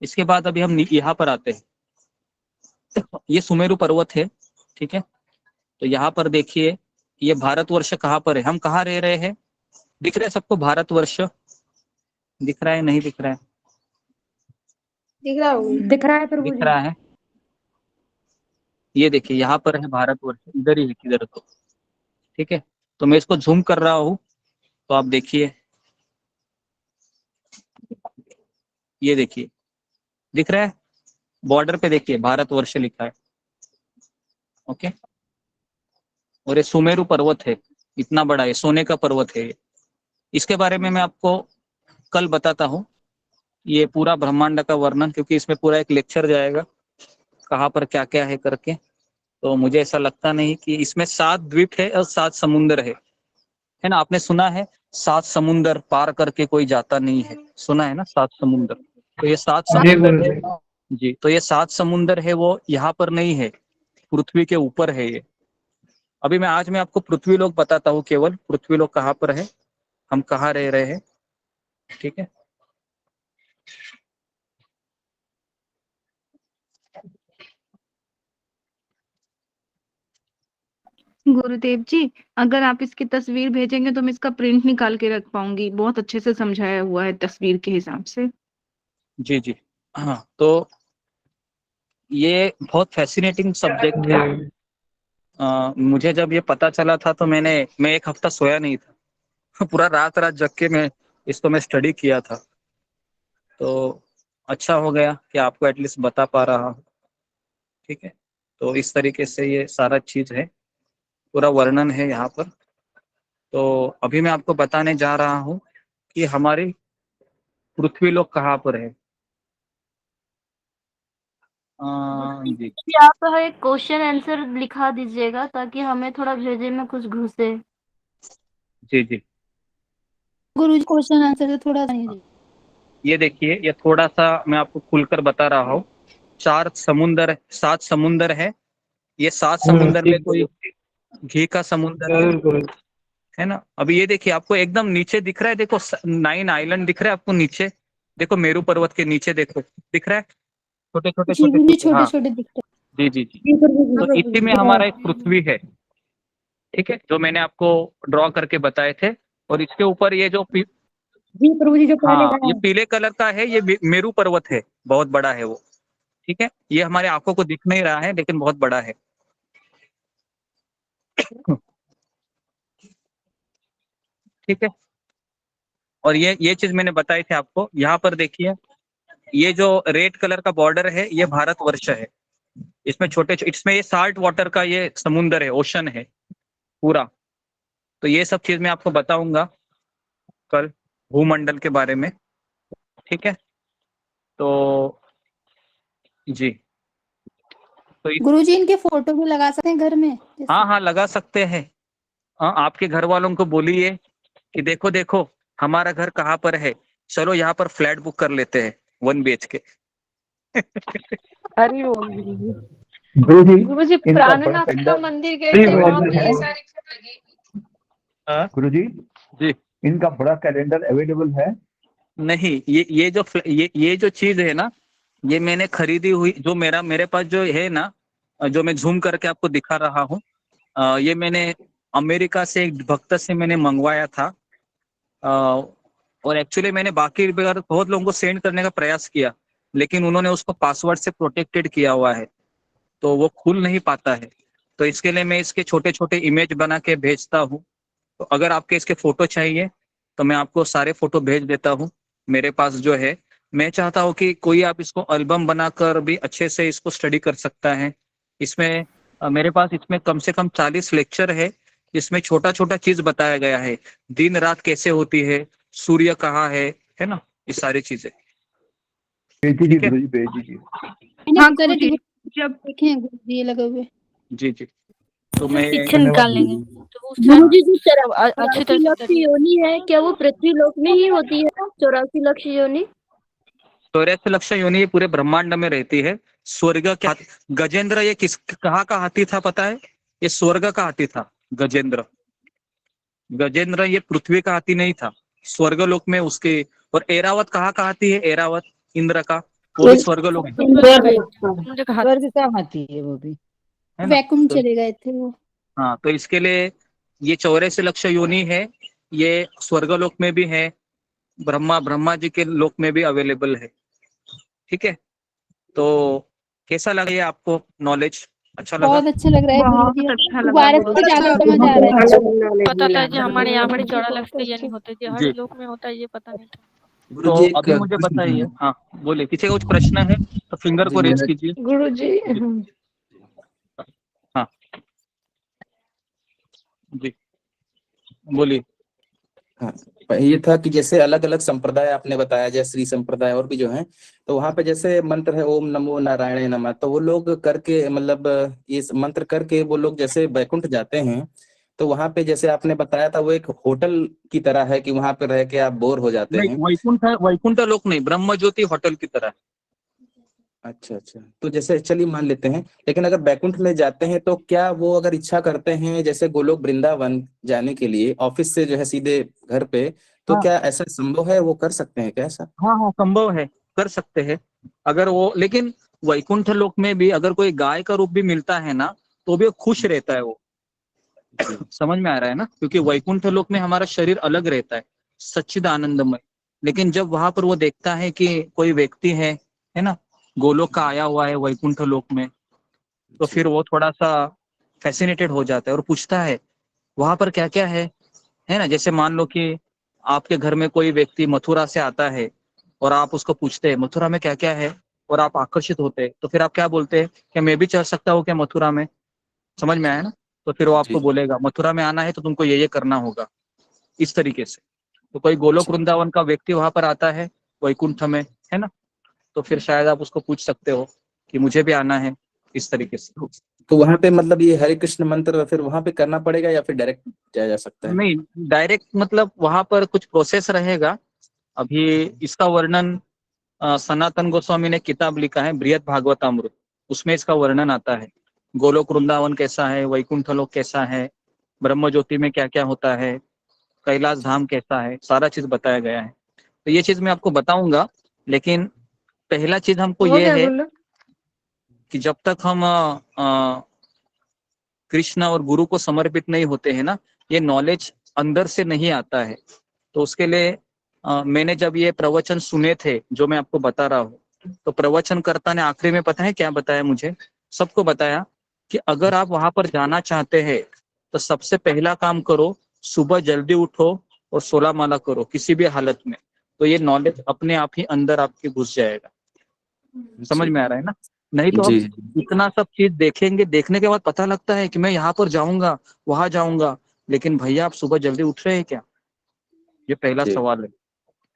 इसके बाद अभी हम यहाँ पर आते हैं, ये सुमेरु पर्वत है, ठीक है। तो यहाँ पर देखिए, ये भारतवर्ष कहाँ पर है, हम कहाँ रह रहे हैं, दिख रहा है सबको भारतवर्ष, दिख रहा है नहीं दिख रहा है, दिख रहा है प्रभु दिख जी। रहा है, ये देखिए यहाँ पर है भारतवर्ष, इधर ही है किधर तो, ठीक है। तो मैं इसको जूम कर रहा हूँ, तो आप देखिए, ये देखिए दिख रहा है, बॉर्डर पे देखिए भारतवर्ष लिखा है, ओके। और ये सुमेरु पर्वत है, इतना बड़ा है, सोने का पर्वत है ये। इसके बारे में मैं आपको कल बताता हूँ, ये पूरा ब्रह्मांड का वर्णन, क्योंकि इसमें पूरा एक लेक्चर जाएगा कहाँ पर क्या क्या है करके। तो मुझे ऐसा लगता नहीं कि इसमें 7 द्वीप है और 7 समुंदर है ना। आपने सुना है 7 समुंदर पार करके कोई जाता नहीं है, सुना है ना 7 समुंदर। तो ये 7 समुंदर है जी, तो ये 7 समुंदर है वो यहाँ पर नहीं है, पृथ्वी के ऊपर है ये। अभी आज मैं आपको पृथ्वी लोक बताता हूँ, केवल पृथ्वी लोक कहाँ पर है, हम कहाँ रह रहे हैं, ठीक है। गुरुदेव जी, अगर आप इसकी तस्वीर भेजेंगे तो मैं इसका प्रिंट निकाल के रख पाऊंगी, बहुत अच्छे से समझाया हुआ है तस्वीर के हिसाब से। जी जी हाँ, तो ये बहुत फैसिनेटिंग सब्जेक्ट है। मुझे जब ये पता चला था तो मैं 1 हफ्ता सोया नहीं था पूरा रात जग के मैं स्टडी किया था। तो अच्छा हो गया कि आपको एटलीस्ट बता पा रहा हूँ, ठीक है। तो इस तरीके से ये सारा चीज है, पूरा वर्णन है यहाँ पर। तो अभी मैं आपको बताने जा रहा हूँ कि हमारी पृथ्वी लोक कहाँ पर है। जी आप एक क्वेश्चन आंसर लिखा दीजिएगा ताकि हमें थोड़ा भेजे में कुछ घुसे। जी जी गुरुजी क्वेश्चन आंसर से थोड़ा नहीं। ये देखिए, ये थोड़ा सा मैं आपको खुलकर बता रहा हूँ। 7 समुंदर है। ये 7 समुंदर में कोई घी का समुंदर है ना। अभी ये देखिए, आपको एकदम नीचे दिख रहा है, देखो 9 आइलैंड दिख रहा है आपको नीचे, देखो मेरू पर्वत के नीचे देखो, दिख रहा है छोटे छोटे छोटे छोटे दिखते हैं। जी तो इसी में हमारा एक पृथ्वी है, ठीक है, जो मैंने आपको ड्रॉ करके बताए थे। और इसके ऊपर ये जो ये पीले कलर का है, ये मेरू पर्वत है, बहुत बड़ा है वो, ठीक है। ये हमारे आंखों को दिख नहीं रहा है लेकिन बहुत बड़ा है, ठीक है। और ये चीज मैंने बताई थी आपको। यहाँ पर देखिए, ये जो रेड कलर का बॉर्डर है ये भारतवर्ष है। इसमें इसमें ये साल्ट वाटर का ये समुंदर है, ओशन है पूरा। तो ये सब चीज मैं आपको बताऊंगा कल, भूमंडल के बारे में, ठीक है। तो जी तो गुरुजी इनके फोटो भी लगा सकते हैं घर में? हाँ लगा सकते हैं। आपके घर वालों को बोलिए कि देखो देखो हमारा घर कहाँ पर है, चलो यहाँ पर फ्लैट बुक कर लेते हैं 1 BHK। अरे गुरुजी प्राणनाथ का मंदिर गए थे, वहाँ पे ये सारी गुरुजी जी इनका बड़ा कैलेंडर अवेलेबल है? नहीं, ये जो चीज है ना, ये मैंने खरीदी हुई, जो मेरे पास जो है ना, जो मैं जूम करके आपको दिखा रहा हूँ, ये मैंने अमेरिका से एक भक्त से मैंने मंगवाया था। और एक्चुअली मैंने बाकी बहुत लोगों को सेंड करने का प्रयास किया, लेकिन उन्होंने उसको पासवर्ड से प्रोटेक्टेड किया हुआ है, तो वो खुल नहीं पाता है। तो इसके लिए मैं इसके छोटे छोटे इमेज बना के भेजता हूँ। तो अगर आपके इसके फोटो चाहिए तो मैं आपको सारे फोटो भेज देता हूँ मेरे पास जो है। मैं चाहता हूँ कि कोई आप इसको एल्बम बनाकर भी अच्छे से इसको स्टडी कर सकता है। इसमें मेरे पास इसमें कम से कम 40 लेक्चर है, जिसमें छोटा छोटा चीज बताया गया है, दिन रात कैसे होती है, सूर्य कहाँ है ना, ये सारी चीजें। भेज दीजिए गुरुजी, भेज दीजिए। हाँ गुरुजी, जब देखे हैं गुरुजी ये लगे हुए। जी जी, तो मैं पीछे निकाल लेंगे। तो उस गुरुजी जो अच्छी 84 तरह लक्ष से योनि है, क्या वो पृथ्वी लोक में ही होती है? 84 लक्ष योनि 84 लक्ष योनि ये पूरे ब्रह्मांड में रहती है। स्वर्ग का गजेंद्र ये किस कहाँ का हाथी था पता है? ये स्वर्ग का हाथी था गजेंद्र। गजेंद्र ये पृथ्वी का हाथी नहीं था, स्वर्ग लोक में उसके। और एरावत कहाँ का हाथी है? एरावत इंद्र का, वो भी स्वर्ग लोक में। स्वर्ग का हाथी है वो भी, है ना? वैकुंठ तो चले गए थे वो। हाँ, तो इसके लिए ये 84 लक्ष योनि है, ये स्वर्गलोक में भी है, ब्रह्मा जी के लोक में भी अवेलेबल है। ठीक है, तो कैसा लगा ये आपको नॉलेज? अच्छा लगा? बहुत अच्छा लग रहा है बहुत गुरुजी, अच्छा लगा दोबारा से गुरुजी। ज्यादा समझ आ रहा है। पता था कि हमारे यहाँ पर 14 लक्ष का ये नहीं होते, जो जी। हर लोक में होता है ये पता नहीं था। तो गुरुजी एक अभी मुझे बताइए, हाँ बोले, किसी का कुछ प्रश्न है तो फिंगर को रेज कीजिए। गुरुजी। हाँ जी, बोलिए। हाँ, ये था कि जैसे अलग अलग संप्रदाय आपने बताया, जैसे श्री संप्रदाय और भी जो है, तो वहां पे जैसे मंत्र है ओम नमो नारायण नमः, तो वो लोग करके मतलब ये मंत्र करके वो लोग जैसे बैकुंठ जाते हैं, तो वहां पे जैसे आपने बताया था वो एक होटल की तरह है कि वहां पे रह के आप बोर हो जाते नहीं, हैं। वैकुंठ लोक नहीं, ब्रह्म ज्योति होटल की तरह। अच्छा अच्छा, तो जैसे चलिए मान लेते हैं, लेकिन अगर बैकुंठ में जाते हैं तो क्या वो अगर इच्छा करते हैं जैसे गोलोक वृंदावन जाने के लिए ऑफिस से जो है सीधे घर पे, तो हाँ क्या ऐसा संभव है? वो कर सकते हैं क्या ऐसा? हाँ हाँ, संभव है, कर सकते हैं अगर वो। लेकिन वैकुंठ लोक में भी अगर कोई गाय का रूप भी मिलता है ना, तो भी वो खुश रहता है वो। समझ में आ रहा है ना? क्योंकि वैकुंठ लोक में हमारा शरीर अलग रहता है, सच्चिद आनंदमय। लेकिन जब वहां पर वो देखता है कि कोई व्यक्ति है ना, गोलोक का आया हुआ है वैकुंठ लोक में, तो फिर वो थोड़ा सा फैसिनेटेड हो जाता है और पूछता है वहां पर क्या क्या है ना। जैसे मान लो कि आपके घर में कोई व्यक्ति मथुरा से आता है और आप उसको पूछते हैं मथुरा में क्या क्या है, और आप आकर्षित होते हैं, तो फिर आप क्या बोलते हैं? क्या मैं भी चल सकता हूँ क्या मथुरा में? समझ में आया ना? तो फिर वो आपको बोलेगा मथुरा में आना है तो तुमको ये करना होगा, इस तरीके से। तो कोई गोलोक वृंदावन का व्यक्ति वहां पर आता है वैकुंठ में, है ना, तो फिर शायद आप उसको पूछ सकते हो कि मुझे भी आना है, इस तरीके से। तो वहां पे मतलब ये हरे कृष्ण मंत्र फिर वहां पे करना पड़ेगा या फिर डायरेक्ट जाया जा सकता है? नहीं, डायरेक्ट मतलब वहां पर कुछ प्रोसेस रहेगा। अभी इसका वर्णन सनातन गोस्वामी ने किताब लिखा है बृहद भागवतामृत, उसमें इसका वर्णन आता है। गोलोक वृंदावन कैसा है, वैकुंठ लोक कैसा है, ब्रह्म ज्योति में क्या क्या होता है, कैलाश धाम कैसा है, सारा चीज बताया गया है। तो ये चीज मैं आपको बताऊंगा, लेकिन पहला चीज हमको हो ये गया है बोलो। कि जब तक हम कृष्ण और गुरु को समर्पित नहीं होते हैं ना, ये नॉलेज अंदर से नहीं आता है। तो उसके लिए मैंने जब ये प्रवचन सुने थे जो मैं आपको बता रहा हूँ, तो प्रवचनकर्ता ने आखिरी में पता है क्या बताया मुझे? सबको बताया कि अगर आप वहां पर जाना चाहते हैं तो सबसे पहला काम करो, सुबह जल्दी उठो और 16 माला करो किसी भी हालत में। तो ये नॉलेज अपने आप ही अंदर आपके घुस जाएगा। समझ में आ रहा है ना? नहीं तो हम जी इतना सब चीज देखेंगे, देखने के बाद पता लगता है कि मैं यहाँ पर जाऊंगा, वहां जाऊंगा, लेकिन भैया आप सुबह जल्दी उठ रहे हैं क्या? ये पहला जी सवाल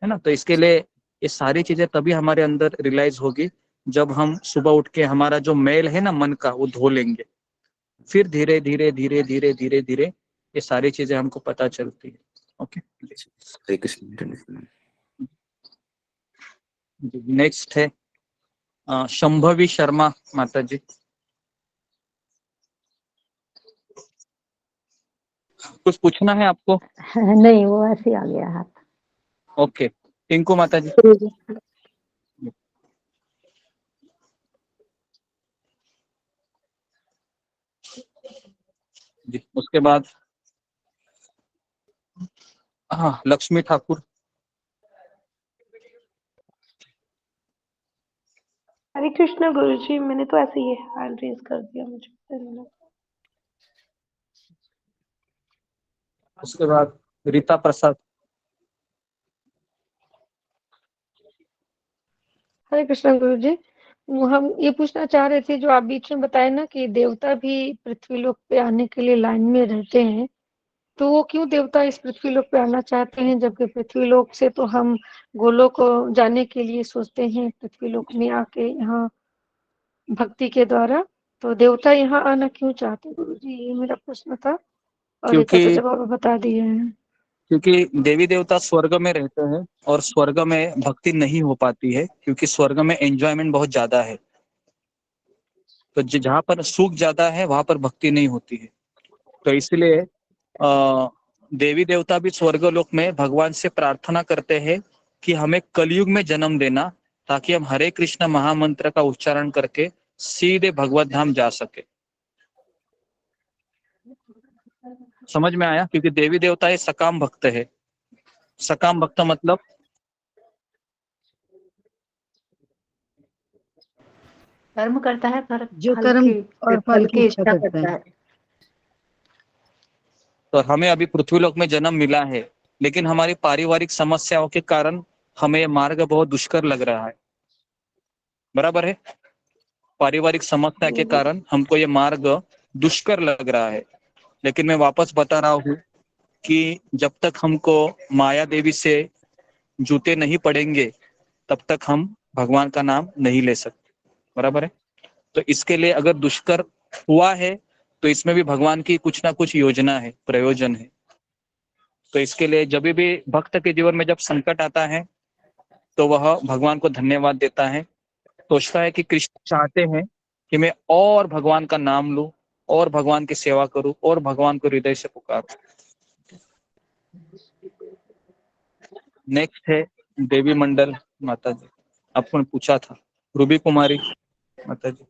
है ना। तो इसके लिए ये सारी चीजें तभी हमारे अंदर रियलाइज होगी जब हम सुबह उठ के हमारा जो मैल है ना मन का, वो धो लेंगे। फिर धीरे धीरे धीरे धीरे धीरे धीरे ये सारी चीजें हमको पता चलती है। ओके, हरे कृष्ण। नेक्स्ट है शंभवी शर्मा माता जी। कुछ पूछना है आपको? नहीं, वो ऐसे ही आ गया हाथ। ओके, टिंकू माता जी। जी, उसके बाद हाँ, लक्ष्मी ठाकुर। हरे कृष्णा गुरुजी, मैंने तो ऐसे ही हैंड रेज कर दिया, मुझे पता नहीं लगा। उसके बाद रीता प्रसाद। हरे कृष्णा गुरुजी, हम ये पूछना चाह रहे थे, जो आप बीच में बताए ना कि देवता भी पृथ्वी लोक पे आने के लिए लाइन में रहते हैं, तो वो क्यों देवता इस पृथ्वी लोक पे आना चाहते हैं, जबकि पृथ्वी लोक से तो हम गोलोक को जाने के लिए सोचते हैं, पृथ्वी लोक में आके यहाँ भक्ति के द्वारा, तो देवता यहाँ आना क्यों चाहते हैं गुरुजी? ये मेरा प्रश्न था, और एक क्योंकि जवाब बता दिए हैं। क्योंकि देवी देवता स्वर्ग में रहते हैं और स्वर्ग में भक्ति नहीं हो पाती है, क्योंकि स्वर्ग में एंजॉयमेंट बहुत ज्यादा है। तो जहाँ पर सुख ज्यादा है वहां पर भक्ति नहीं होती है। तो इसलिए देवी देवता भी स्वर्गलोक में भगवान से प्रार्थना करते हैं कि हमें कलयुग में जन्म देना, ताकि हम हरे कृष्ण महामंत्र का उच्चारण करके सीधे भगवत धाम जा सके। समझ में आया? क्योंकि देवी देवता ये सकाम भक्त है। सकाम भक्त मतलब कर्म करता है पर जो फल कर्म की और फल की इच्छा करता है। तो हमें अभी पृथ्वीलोक में जन्म मिला है, लेकिन हमारी पारिवारिक समस्याओं के कारण हमें ये मार्ग बहुत दुष्कर लग रहा है। बराबर है? पारिवारिक समस्या के कारण हमको ये मार्ग दुष्कर लग रहा है। लेकिन मैं वापस बता रहा हूँ कि जब तक हमको माया देवी से जूते नहीं पड़ेंगे, तब तक हम भगवान का नाम नहीं ले सकते। बराबर है? तो इसके लिए अगर दुष्कर हुआ है, तो इसमें भी भगवान की कुछ ना कुछ योजना है, प्रयोजन है। तो इसके लिए जब भी भक्त के जीवन में जब संकट आता है, तो वह भगवान को धन्यवाद देता है, सोचता है कि कृष्ण चाहते हैं कि मैं और भगवान का नाम लूं, और भगवान की सेवा करूं, और भगवान को हृदय से पुकारूं। नेक्स्ट है देवी मंडल माता जी, आपको पूछा था। रूबी कुमारी माता जी।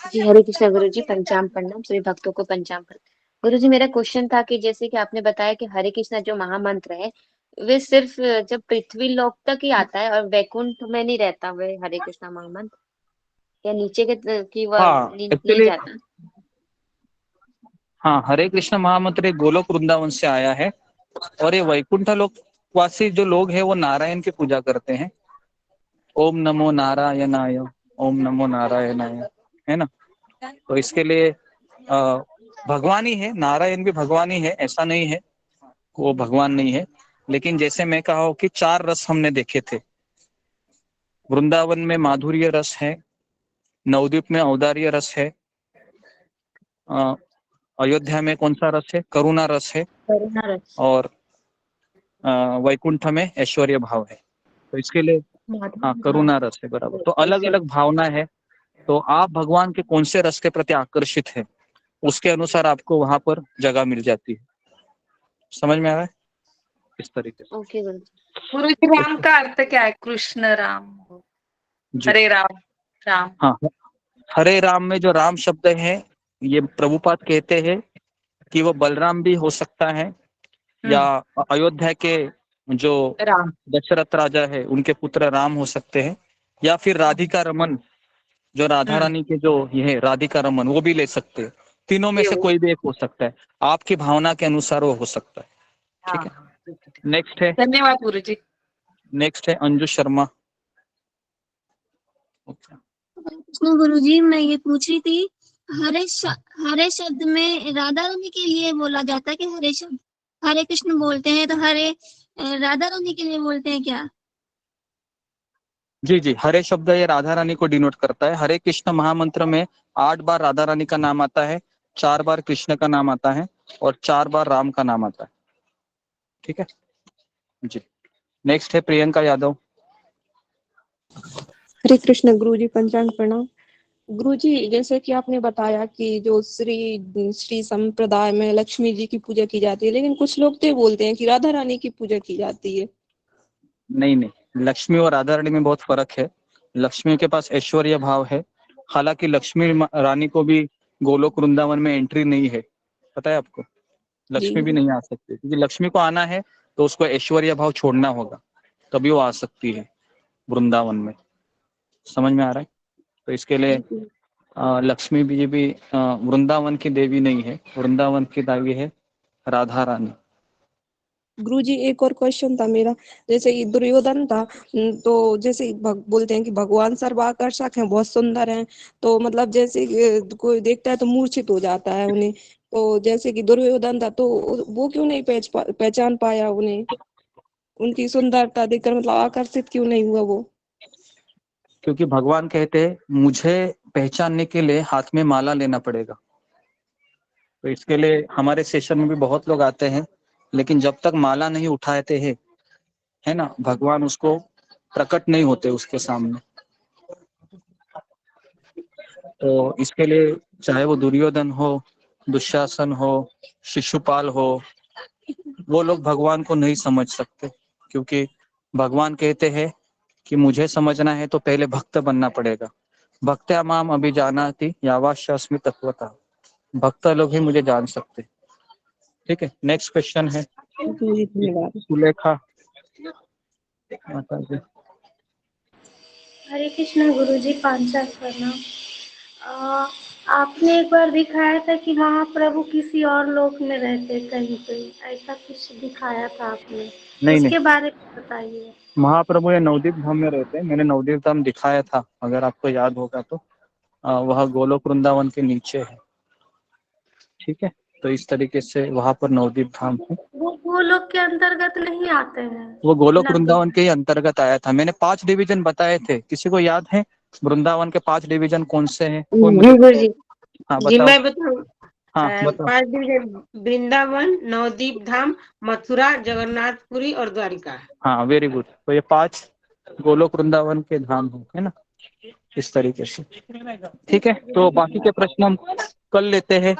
जी हरे कृष्णा गुरु जी, पंचाम प्रणाम, सभी भक्तों को पंचाम प्रणाम। गुरु जी, मेरा क्वेश्चन था कि जैसे कि आपने बताया कि हरे कृष्णा जो महामंत्र है, वे सिर्फ जब पृथ्वी लोक तक ही आता है और वैकुंठ में नहीं रहता वे हरे कृष्णा महामंत्र, या नीचे के की वह नहीं एक्चुअली जाता? हाँ, हरे कृष्ण महामंत्र गोलोक वृंदावन से आया है, और ये वैकुंठ लोक वासी जो लोग हैं वो नारायण की पूजा करते हैं। ओम नमो नारायणाय, ओम नमो नारायणाय, है ना? तो इसके लिए भगवान ही है, नारायण भी भगवान ही है, ऐसा नहीं है वो भगवान नहीं है। लेकिन जैसे मैं कहा कि 4 रस हमने देखे थे। वृंदावन में माधुर्य रस है, नवद्वीप में औदार्य रस है, अयोध्या में कौन सा रस है? करुणा रस है, करुणा रस, और वैकुंठ में ऐश्वर्य भाव है। तो इसके लिए हाँ, करुणा रस है। बराबर। तो अलग अलग भावना है। तो आप भगवान के कौन से रस के प्रति आकर्षित है, उसके अनुसार आपको वहां पर जगह मिल जाती है। समझ में आ रहा है? इस तरीके से। ओके गुरु गुरुजी, राम का अर्थ क्या है? कृष्ण राम, हरे राम, राम। हाँ, हरे राम में जो राम शब्द है, ये प्रभुपाद कहते हैं कि वो बलराम भी हो सकता है, या अयोध्या के जो राम, दशरथ राजा है उनके पुत्र राम हो सकते हैं, या फिर राधिका रमन जो राधा रानी के जो ये है राधिका रमन, वो भी ले सकते हैं। तीनों में से कोई भी एक हो सकता है, आपकी भावना के अनुसार वो हो सकता है। ठीक है। नेक्स्ट है, धन्यवाद गुरुजी। नेक्स्ट है अंजू शर्मा। कृष्ण गुरुजी, मैं ये पूछ रही थी, हरे शब्द में राधा रानी के लिए बोला जाता है कि हरे शब्द हरे कृष्ण बोलते हैं, तो हरे राधा रानी के लिए बोलते हैं क्या? जी जी, हरे शब्द ये राधा रानी को डिनोट करता है। हरे कृष्ण महामंत्र में 8 बार राधा रानी का नाम आता है, 4 बार कृष्ण का नाम आता है, और 4 बार राम का नाम आता है। ठीक है जी। नेक्स्ट है प्रियंका यादव। हरे कृष्ण गुरुजी, पंचांग प्रणाम। गुरुजी, जैसे कि आपने बताया कि जो श्री संप्रदाय में लक्ष्मी जी की पूजा की जाती है, लेकिन कुछ लोग तो बोलते हैं कि राधा रानी की पूजा की जाती है। नहीं नहीं, लक्ष्मी और राधा रानी में बहुत फर्क है। लक्ष्मी के पास ऐश्वर्य भाव है, हालांकि लक्ष्मी रानी को भी गोलोक वृंदावन में एंट्री नहीं है, पता है आपको? लक्ष्मी भी नहीं आ सकती, क्योंकि लक्ष्मी को आना है तो उसको ऐश्वर्य भाव छोड़ना होगा, तभी वो आ सकती है वृंदावन में। समझ में आ रहा है? तो इसके लिए लक्ष्मी जी भी वृंदावन की देवी नहीं है, वृंदावन की देवी है राधा रानी। गुरुजी एक और क्वेश्चन था मेरा, जैसे ये दुर्योधन था, तो जैसे बोलते हैं कि भगवान सर्वाकर्षक हैं, बहुत सुंदर हैं, तो मतलब जैसे कोई देखता है तो मूर्छित हो जाता है उन्हें, तो जैसे कि दुर्योधन था तो वो क्यों नहीं पहचान पाया उन्हें, उनकी सुंदरता देखकर मतलब आकर्षित क्यों नहीं हुआ वो? क्योंकि भगवान कहते हैं मुझे पहचानने के लिए हाथ में माला लेना पड़ेगा। तो इसके लिए हमारे सेशन में भी बहुत लोग आते हैं, लेकिन जब तक माला नहीं उठाते हैं, है ना, भगवान उसको प्रकट नहीं होते उसके सामने। तो इसके लिए चाहे वो दुर्योधन हो, दुशासन हो, शिशुपाल हो, वो लोग भगवान को नहीं समझ सकते, क्योंकि भगवान कहते हैं कि मुझे समझना है तो पहले भक्त बनना पड़ेगा। भक्त्या माम अभिजानाति यावाश्चास्मि तत्वतः, भक्त लोग ही मुझे जान सकते। ठीक है, नेक्स्ट क्वेश्चन है सुलेखा माता जी। हरे कृष्णा गुरुजी, पांचाल प्रणाम। आपने एक बार दिखाया था कि महाप्रभु किसी और लोक में रहते कहीं पे, ऐसा कुछ दिखाया था आपने, नहीं उसके बारे में बताइए। महाप्रभु ये नवदीप धाम में रहते हैं, मैंने नवदीप धाम दिखाया था, अगर आपको याद होगा तो। वह गोलोक वृंदावन के नीचे है। ठीक है, तो इस तरीके से वहां पर नवदीप धाम है। वो लोग के अंतर्गत नहीं आते हैं? वो गोलोक वृंदावन के ही अंतर्गत आया था। मैंने 5 डिवीजन बताए थे, किसी को याद है वृंदावन के 5 डिवीजन कौन से हैं? जी हाँ जी, बताओ। मैं बताऊं। हाँ बताओ। 5 डिवीजन वृंदावन, नवदीप धाम, मथुरा, जगन्नाथपुरी और द्वारिका। हाँ वेरी गुड। तो ये 5 गोलोक वृंदावन के धाम है ना, इस तरीके से। ठीक है, तो बाकी के प्रश्न हम कल लेते हैं।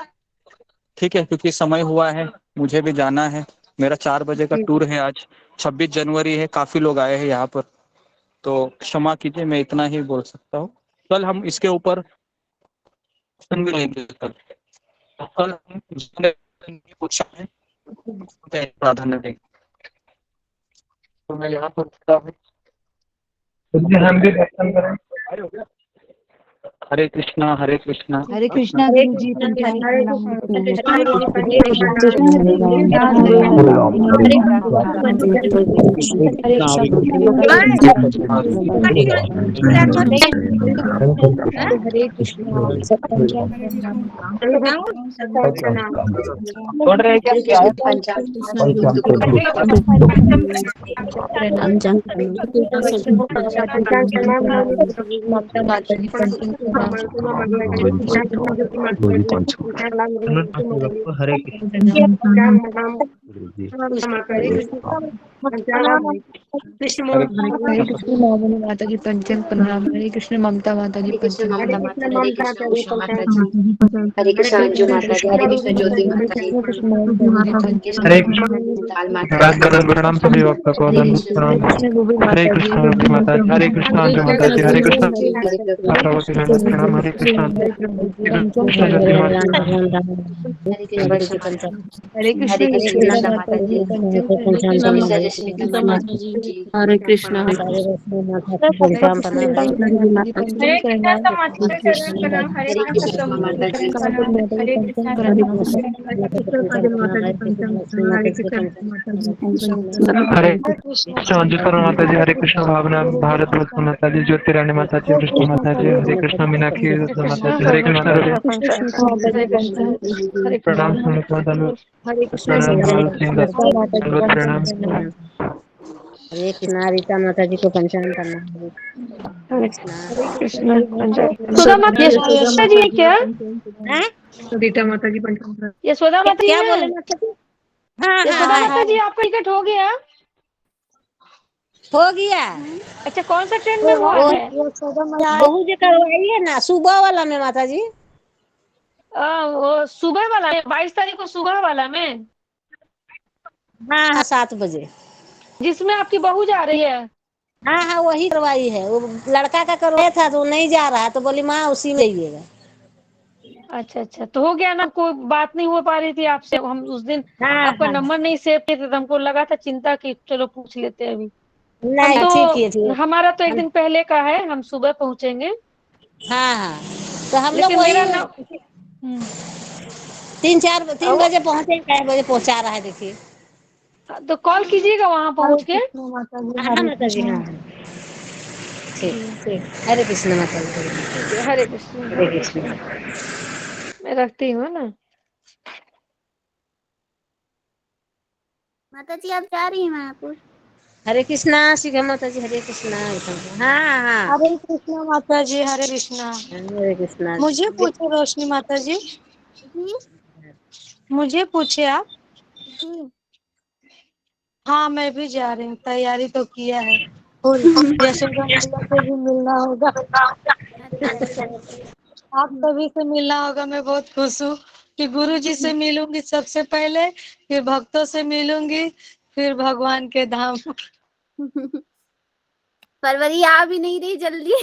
ठीक है, क्योंकि समय हुआ है, मुझे भी जाना है। मेरा 4 बजे का टूर है आज। 26 जनवरी है, काफी लोग आए हैं यहाँ पर, तो क्षमा कीजिए, मैं इतना ही बोल सकता हूँ। कल हम इसके ऊपर भी लेंगे। कल हम पूछा है प्राधान्य देंगे। तो मैं यहाँ पर हम भी दर्शन करें। हरे कृष्णा हरे कृष्णा हरे कृष्णा गुरुजी, पंचाल प्रणाम। हरे कृष्णा छोड़ रहे क्या क्या है? हरे माता जी पंचम प्रणाम। हरे कृष्ण ममता माता जी पंचम हरे कृष्ण अंजू माता जी, हरे कृष्ण ज्योति माता जी, हरे दाल माता जी, प्रणाम सभी भक्तों को, प्रणाम। हरे कृष्ण माता जी, हरे कृष्ण माता जी, हरे कृष्ण प्रणाम। हरे कृष्ण हरे कृष्ण माता जी, हरे कृष्णा। हरे कृष्ण माता जी, हरे कृष्ण भावना भारत माता जी, ज्योतिरानी माता जी, कृष्ण माता जी, हरे कृष्ण मीनाक्षी माता जी, हरे कृष्ण प्रणाम प्रणाम। हरे कृष्णा रीता माता जी को पंचांग करना। हरे कृष्ण सुधा माता जी है क्या? रीता माता जी पंचांग। यशोदा माता जी क्या है? बोले माता जी? हाँ यशोदा माता जी, आपका टिकट हो गया? हो गया। अच्छा, कौन सा ट्रेन में हुआ है? बहू जी करवाई है ना, सुबह वाला में माता जी। वो सुबह वाला में, 22 तारीख को सुबह वाला में। हाँ 7 बजे, जिसमें आपकी बहू जा रही है। हाँ वही करवाई है। वो लड़का का करवाया था तो वो नहीं जा रहा, तो बोली माँ उसी में जाइएगा। अच्छा, तो हो गया ना, कोई बात नहीं हो पा रही थी आपसे। हम उस दिन आपका नंबर नहीं सेव किए थे, तो हमको लगा था चिंता कि चलो पूछ लेते हैं अभी। नहीं हम ठीक है तो हमारा तो एक दिन पहले का है, हम सुबह पहुंचेंगे। हाँ हाँ तो हम लोग लेकिन वही मेरा ना 3 बजे पहुंचे, 4 बजे पहुंचा रहा है देखिए। तो कॉल कीजिएगा वहां पहुंच के। हाँ माता जी हाँ ठीक ठीक। हरे कृष्ण माता जी। ठीक है, हरे कृष्ण हरे हरे कृष्ण। कृष्ण। मैं रखती हूँ ना। माता जी आप जा रही हैं मायापुर? हरे कृष्णा शिखा माता जी, हरे कृष्णा। हाँ हाँ हरे कृष्णा माता जी, हरे कृष्णा। हरे कृष्णा। मुझे पूछे रोशनी माता जी, जी मुझे पूछे आप। जी। हाँ मैं भी जा रही हूँ, तैयारी तो किया है फुल। यशोदा मैया से भी मिलना होगा, अच्छा अच्छा। आप सभी से मिलना होगा। मैं बहुत खुश हूँ कि गुरु जी से मिलूंगी सबसे पहले, फिर भक्तों से मिलूंगी, फिर भगवान के धाम। फरवरी आ भी नहीं रही जल्दी।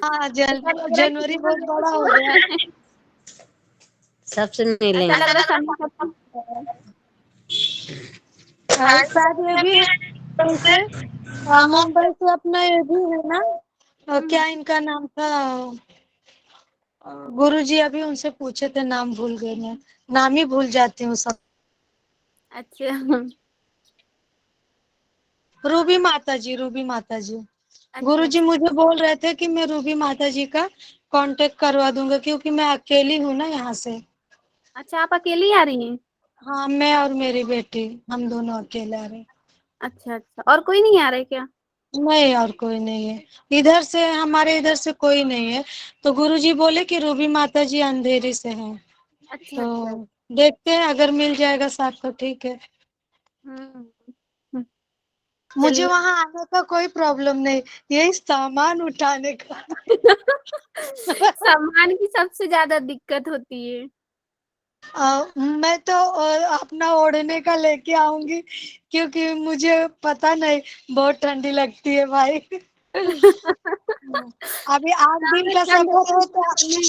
हाँ ऐसा लग रहा है कि जनवरी बहुत बड़ा हो गया। सबसे ऐसा लग मिलेंगे। रहा है समय कब तक है। शायद ये भी है से मुंबई से अपना ये भी है ना, क्या इनका नाम था, गुरु जी अभी उनसे पूछे थे, नाम भूल गए मैं, नाम ही भूल जाती हूँ सब। अच्छा रूबी माता जी, रूबी माता जी। गुरु अच्छा जी मुझे बोल रहे थे कि मैं रूबी माता जी का कांटेक्ट करवा दूंगा, क्योंकि मैं अकेली हूँ ना यहाँ से। अच्छा। आप अकेली आ रही हैं? हाँ मैं और मेरी बेटी, हम दोनों अकेले आ रहे हैं। अच्छा अच्छा। और कोई नहीं आ रहा है क्या? नहीं और कोई नहीं है इधर से, हमारे इधर से कोई नहीं है। तो गुरुजी बोले कि रूबी माता जी अंधेरी से हैं, अच्छा अच्छा। तो देखते हैं अगर मिल जाएगा साथ तो ठीक है। हम्म। मुझे चलिए। वहां आने का कोई प्रॉब्लम नहीं, यही सामान उठाने का। सामान की सबसे ज्यादा दिक्कत होती है। मैं तो अपना ओढ़ने का लेके आऊंगी, क्योंकि मुझे पता नहीं, बहुत ठंडी लगती है भाई। अभी 8 दिन का सफर है तो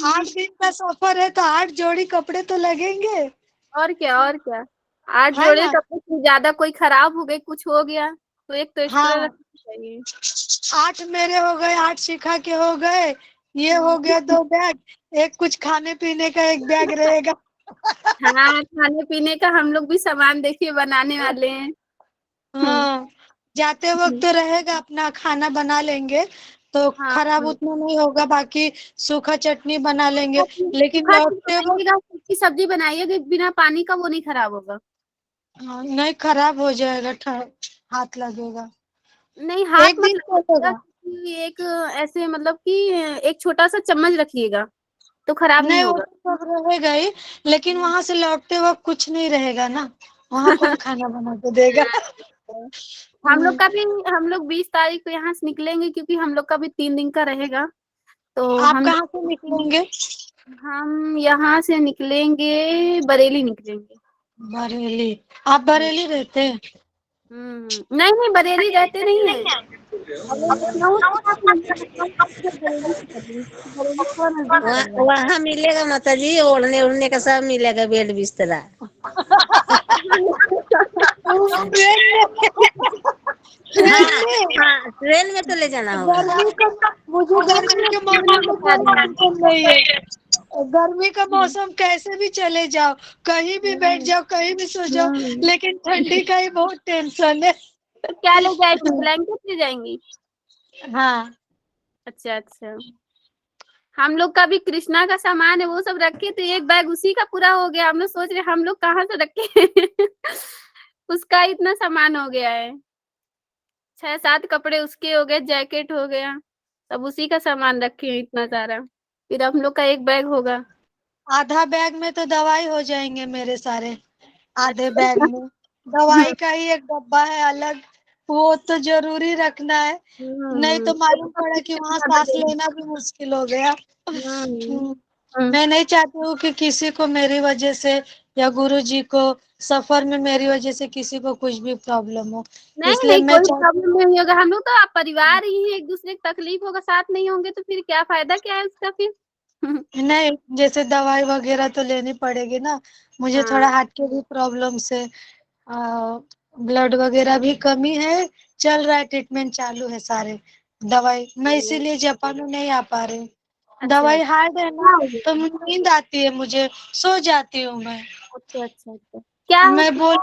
8 दिन का सफर है तो 8 जोड़ी कपड़े तो लगेंगे। और क्या और क्या। 8 है जोड़े ना। कपड़े से ज्यादा कोई खराब हो गए, कुछ हो गया तो एक तो एक्स्ट्रा हाँ रखना चाहिए। 8 मेरे हो गए, 8 शिखा के हो गए, ये हो गया 2 बैग, एक कुछ खाने पीने का एक बैग रहेगा। हाँ खाने पीने का हम लोग भी सामान देखिए बनाने वाले हैं। हाँ जाते वक्त तो रहेगा, अपना खाना बना लेंगे तो हाँ खराब हाँ। उतना नहीं होगा, बाकी सूखा चटनी बना लेंगे, लेकिन सूखा चीज लौटते वक्त बनाइएगा, सूखी सब्जी बनाइएगा, बिना पानी का वो नहीं खराब होगा। नहीं खराब हो जाएगा, हाथ लगेगा। नहीं हाथ एक मत दिन लगाइएगा, चलेगा। क्योंकि एक ऐसे मतलब कि एक छोटा सा चम्मच रखिएगा तो खराब नहीं नहीं वो होगा। तो सब रहेगा ही, लेकिन वहां से लौटते वक्त कुछ नहीं रहेगा ना, वहां कौन खाना बना के देगा। हम लोग का भी, हम लोग 20 तारीख को यहाँ से निकलेंगे, क्योंकि हम लोग का भी 3 दिन का रहेगा। तो आप कहाँ से निकलेंगे? हम यहाँ से निकलेंगे, बरेली निकलेंगे। बरेली। आप बरेली रहते हैं? नहीं नहीं बरेली रहते नहीं है। अगर लखनऊ से आप बरेली से करेंगे, बरेली थोड़ा नजदीक पड़ेगा। वहाँ मिलेगा माता जी, ओढ़ने उड़ने का सब मिलेगा, बेड बिस्तरा। ट्रेन हाँ में। हाँ ट्रेन में तो ले जाना होगा। गर्मी का, मुझे गर्मी के मौसम में कोई टेंशन नहीं है। गर्मी का मौसम कैसे भी चले जाओ, कहीं भी बैठ जाओ, कहीं भी सो जाओ, लेकिन ठंडी का ही बहुत टेंशन है। तो क्या ले जाएंगी, ब्लैंकेट ले जाएंगी? हाँ अच्छा अच्छा। हम लोग का भी कृष्णा का सामान है, वो सब रखे तो एक बैग उसी का पूरा हो गया। हम लोग सोच रहे हम लोग कहाँ से रखे। उसका इतना सामान हो गया है, 6-7 कपड़े उसके हो गए, जैकेट हो गया, सब उसी का सामान रखे हैं इतना सारा। फिर हम लोग का एक बैग होगा। आधा बैग में तो दवाई हो जाएंगे मेरे सारे, आधे बैग अच्छा। में दवाई का ही एक डब्बा है अलग, वो तो जरूरी रखना है, नहीं तो वो मालूम तो पड़ा सबसे कि वहां ज्यादा सांस जरूरी। लेना भी मुश्किल हो गया। हम्म। मैं नहीं चाहती हूँ कि किसी को मेरी वजह से या गुरु जी को सफर में मेरी वजह से किसी को कुछ भी प्रॉब्लम हो, नहीं इसलिए नहीं मैं कोई चाहती प्रॉब्लम नहीं होगा। हम लोग तो आप परिवार ही हैं, एक दूसरे की तकलीफ होगा, साथ नहीं होंगे तो फिर क्या फायदा, क्या है उसका फिर। नहीं, जैसे दवाई वगैरह तो लेनी पड़ेगी ना, मुझे थोड़ा हाँ हार्ट के भी प्रॉब्लम से ब्लड वगैरह भी कमी है, चल रहा है, ट्रीटमेंट चालू है सारे दवाई। मैं इसीलिए जापान में नहीं आ पा रही हूँ। दवाई हार्ड है ना, तो नींद आती है मुझे, सो जाती हूँ मैं। अच्छा अच्छा अच्छा, क्या मैं बोल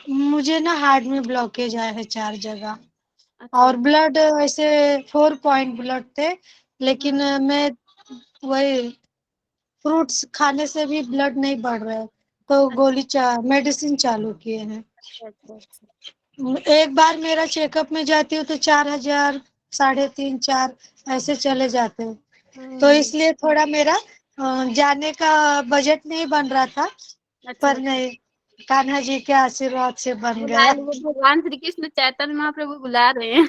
मुझे ना हार्ट में ब्लॉकेज आया है 4 जगह, और ब्लड ऐसे 4 पॉइंट ब्लड थे, लेकिन मैं वही फ्रूट्स खाने से भी ब्लड नहीं बढ़ रहा है, तो गोली मेडिसिन चालू किए हैं। अच्छा अच्छा। एक बार मेरा चेकअप में जाती हूँ तो 4,000, 3.5, 4 ऐसे चले जाते हैं। तो इसलिए थोड़ा मेरा जाने का बजट नहीं बन रहा था, पर नहीं, कान्हा जी के आशीर्वाद से बन गया। वो भगवान श्री कृष्ण चैतन्य महाप्रभु बुला रहे हैं।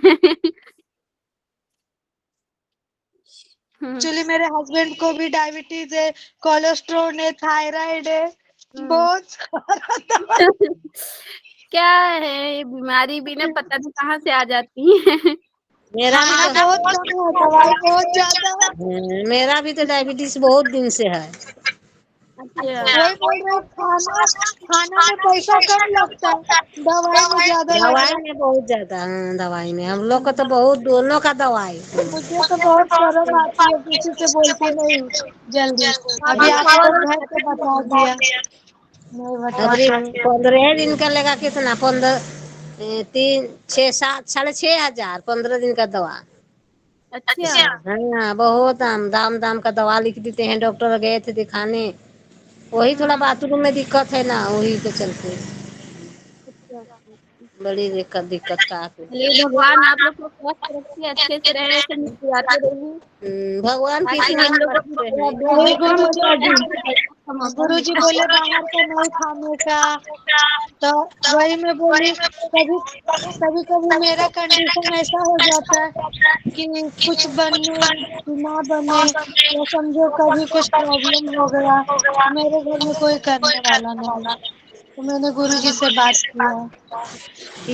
एक्चुअली मेरे हस्बैंड को भी डायबिटीज है, कोलेस्ट्रॉल है, थायराइड है, बहुत सारा क्या है ये बीमारी भी ना, पता नहीं कहाँ से आ जाती है। मेरा खाना भी बहुत कम है, दवाई बहुत ज्यादा है। मेरा भी तो डायबिटीज बहुत दिन से है। वही बोल रहे हैं, खाना में पैसा कम लगता है, दवाई में ज्यादा लगता दवाई है। में बहुत ज्यादा, दवाई में हम लोग का तो बहुत, दोनों का दवाई। मुझे तो बहुत शर्म आती है, किसी से बोलती नहीं जल्दी। अभी आपको घर पे बता दिया, नहीं बता अभी पाई। 15 दिन का लेगा कितना, 3, 6, 7, 6,500 15 दिन का दवा। अच्छा हाँ, बहुत दाम का दवा लिख देते हैं। डॉक्टर गए थे दिखाने, वही थोड़ा बाथरूम में दिक्कत है ना, वही के चलते बड़ी दिक्कत का आके। चलिए भगवान आप लोग को स्वस्थ रखिए, अच्छे से रहे, ऐसे मुस्कुराते रहिए। भगवान की ताकि हम लोग को भी थोड़ा वही देख गुरु जी बोले बाहर का नहीं खाने का, तो वही मैं बोली, कभी कभी कभी मेरा कंडीशन ऐसा हो जाता है कि कुछ बनने कि ना बने, या समझो कभी कुछ प्रॉब्लम हो गया, मेरे घर में कोई करने वाला नहीं, तो मैंने गुरु जी से बात किया।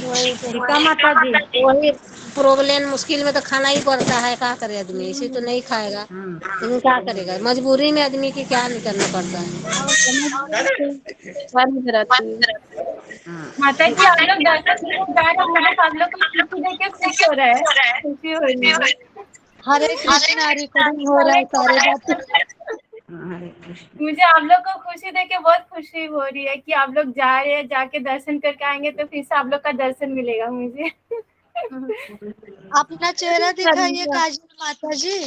वही टीका माता जी, वही प्रॉब्लम मुश्किल में तो खाना ही पड़ता है, क्या करे आदमी, इसे तो नहीं खाएगा, लेकिन क्या करेगा, मजबूरी में आदमी की क्या नहीं करना पड़ता माता जी आप लोग दर्शन करने जा रहे हैं, मुझे तो आप लोग को खुशी देख के खुश हो रहा है, खुशी हो रही है। हरे कृष्णा रिकॉर्डिंग हो रहा है सारे बातें। मुझे आप लोग को खुशी देख के बहुत खुशी हो रही है कि आप लोग जा रहे हैं, जाके दर्शन करके आएंगे तो फिर से आप लोग का दर्शन मिलेगा मुझे। अपना चेहरा दिखाइए काजल माता जी।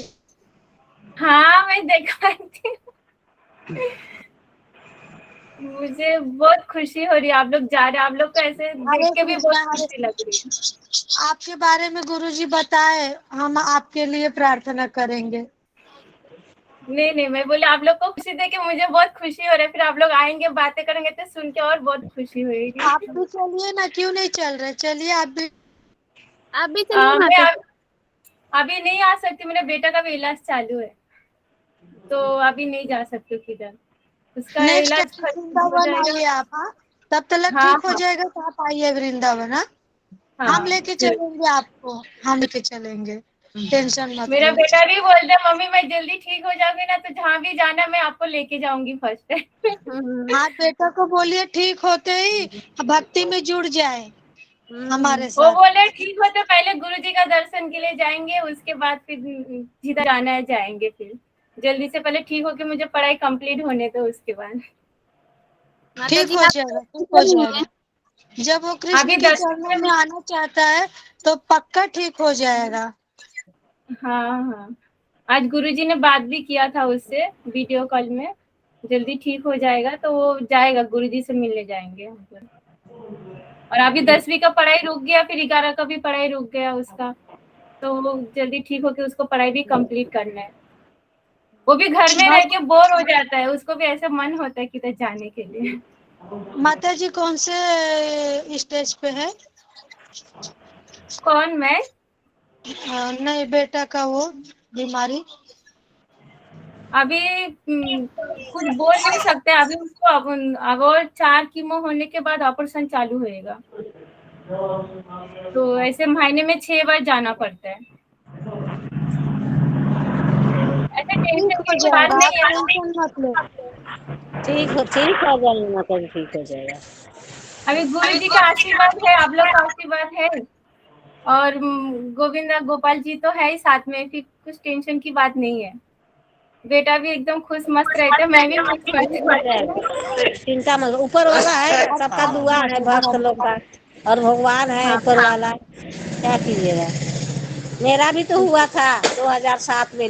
हाँ मैं दिखाती हूँ। मुझे बहुत खुशी हो रही है, आप लोग जा रहे हैं, आप लोग को ऐसे देख के भी बहुत खुशी लग रही है। आपके बारे में गुरुजी बताए, हम आपके लिए प्रार्थना करेंगे। नहीं मैं बोले आप लोग को खुशी देके मुझे बहुत खुशी हो रहा है, फिर आप लोग आएंगे बातें करेंगे तो सुन के और बहुत खुशी होगी। आप भी चलिए ना, क्यों नहीं चल रहे, चलिए आप भी चलिए। अभी नहीं आ सकती, मेरे बेटा का भी इलाज चालू है, तो अभी नहीं जा सकती किधर, उसका इलाज वृंदावन आइए आप। हाँ, तब तक ठीक हो जाएगा तो आप आइए वृंदावन। हम लेके चलेंगे आपको, हम लेके चलेंगे, टेंशन मत। मेरा बेटा भी बोलता है मम्मी मैं जल्दी ठीक हो जाऊंगी ना, तो जहाँ भी जाना मैं आपको लेके जाऊंगी फर्स्ट। हाँ, बेटा को बोलिए ठीक होते ही भक्ति में जुड़ जाए हमारे साथ। वो बोले ठीक होते पहले गुरुजी का दर्शन के लिए जाएंगे, उसके बाद फिर जिधर जाना है जाएंगे, फिर जल्दी से पहले ठीक होके मुझे पढ़ाई कंप्लीट होने दो, उसके बाद ठीक हो जाएगा, ठीक हो जाएगा। जब वो कृष्ण के चरणों में आना चाहता है तो पक्का ठीक हो जाएगा। हाँ आज गुरुजी ने बात भी किया था उससे वीडियो कॉल में, जल्दी ठीक हो जाएगा तो वो जाएगा, गुरुजी से मिलने जाएंगे। और अभी 10वीं का पढ़ाई रुक गया, फिर 11 का भी पढ़ाई रुक गया उसका, तो वो जल्दी ठीक होके उसको पढ़ाई भी कंप्लीट करना है। वो भी घर में रह के बोर हो जाता है, उसको भी ऐसा मन होता है किधर जाने के लिए। माता जी कौन से स्टेज पे है? कौन, मैं? नहीं, बेटा का वो बीमारी अभी कुछ बोल नहीं सकते अभी उसको, अब और 4 कीमो होने के बाद ऑपरेशन चालू होएगा, तो ऐसे महीने में 6 बार जाना पड़ता है। ऐसे टेंशन की बात नहीं है, ठीक हो जाएगा, ठीक हो जाएगा। अभी गुरु जी का आशीर्वाद है, आप लोग का आशीर्वाद है, और गोविंदा गोपाल जी तो है ही साथ में, फिर कुछ टेंशन की बात नहीं है। बेटा भी एकदम खुश मस्त रहता है, मैं भी खुश। चिंता मत, ऊपर वाला है, सबका दुआ है भक्त लोग का, और भगवान है ऊपर वाला, क्या कीजिएगा। मेरा भी तो हुआ था 2007 में।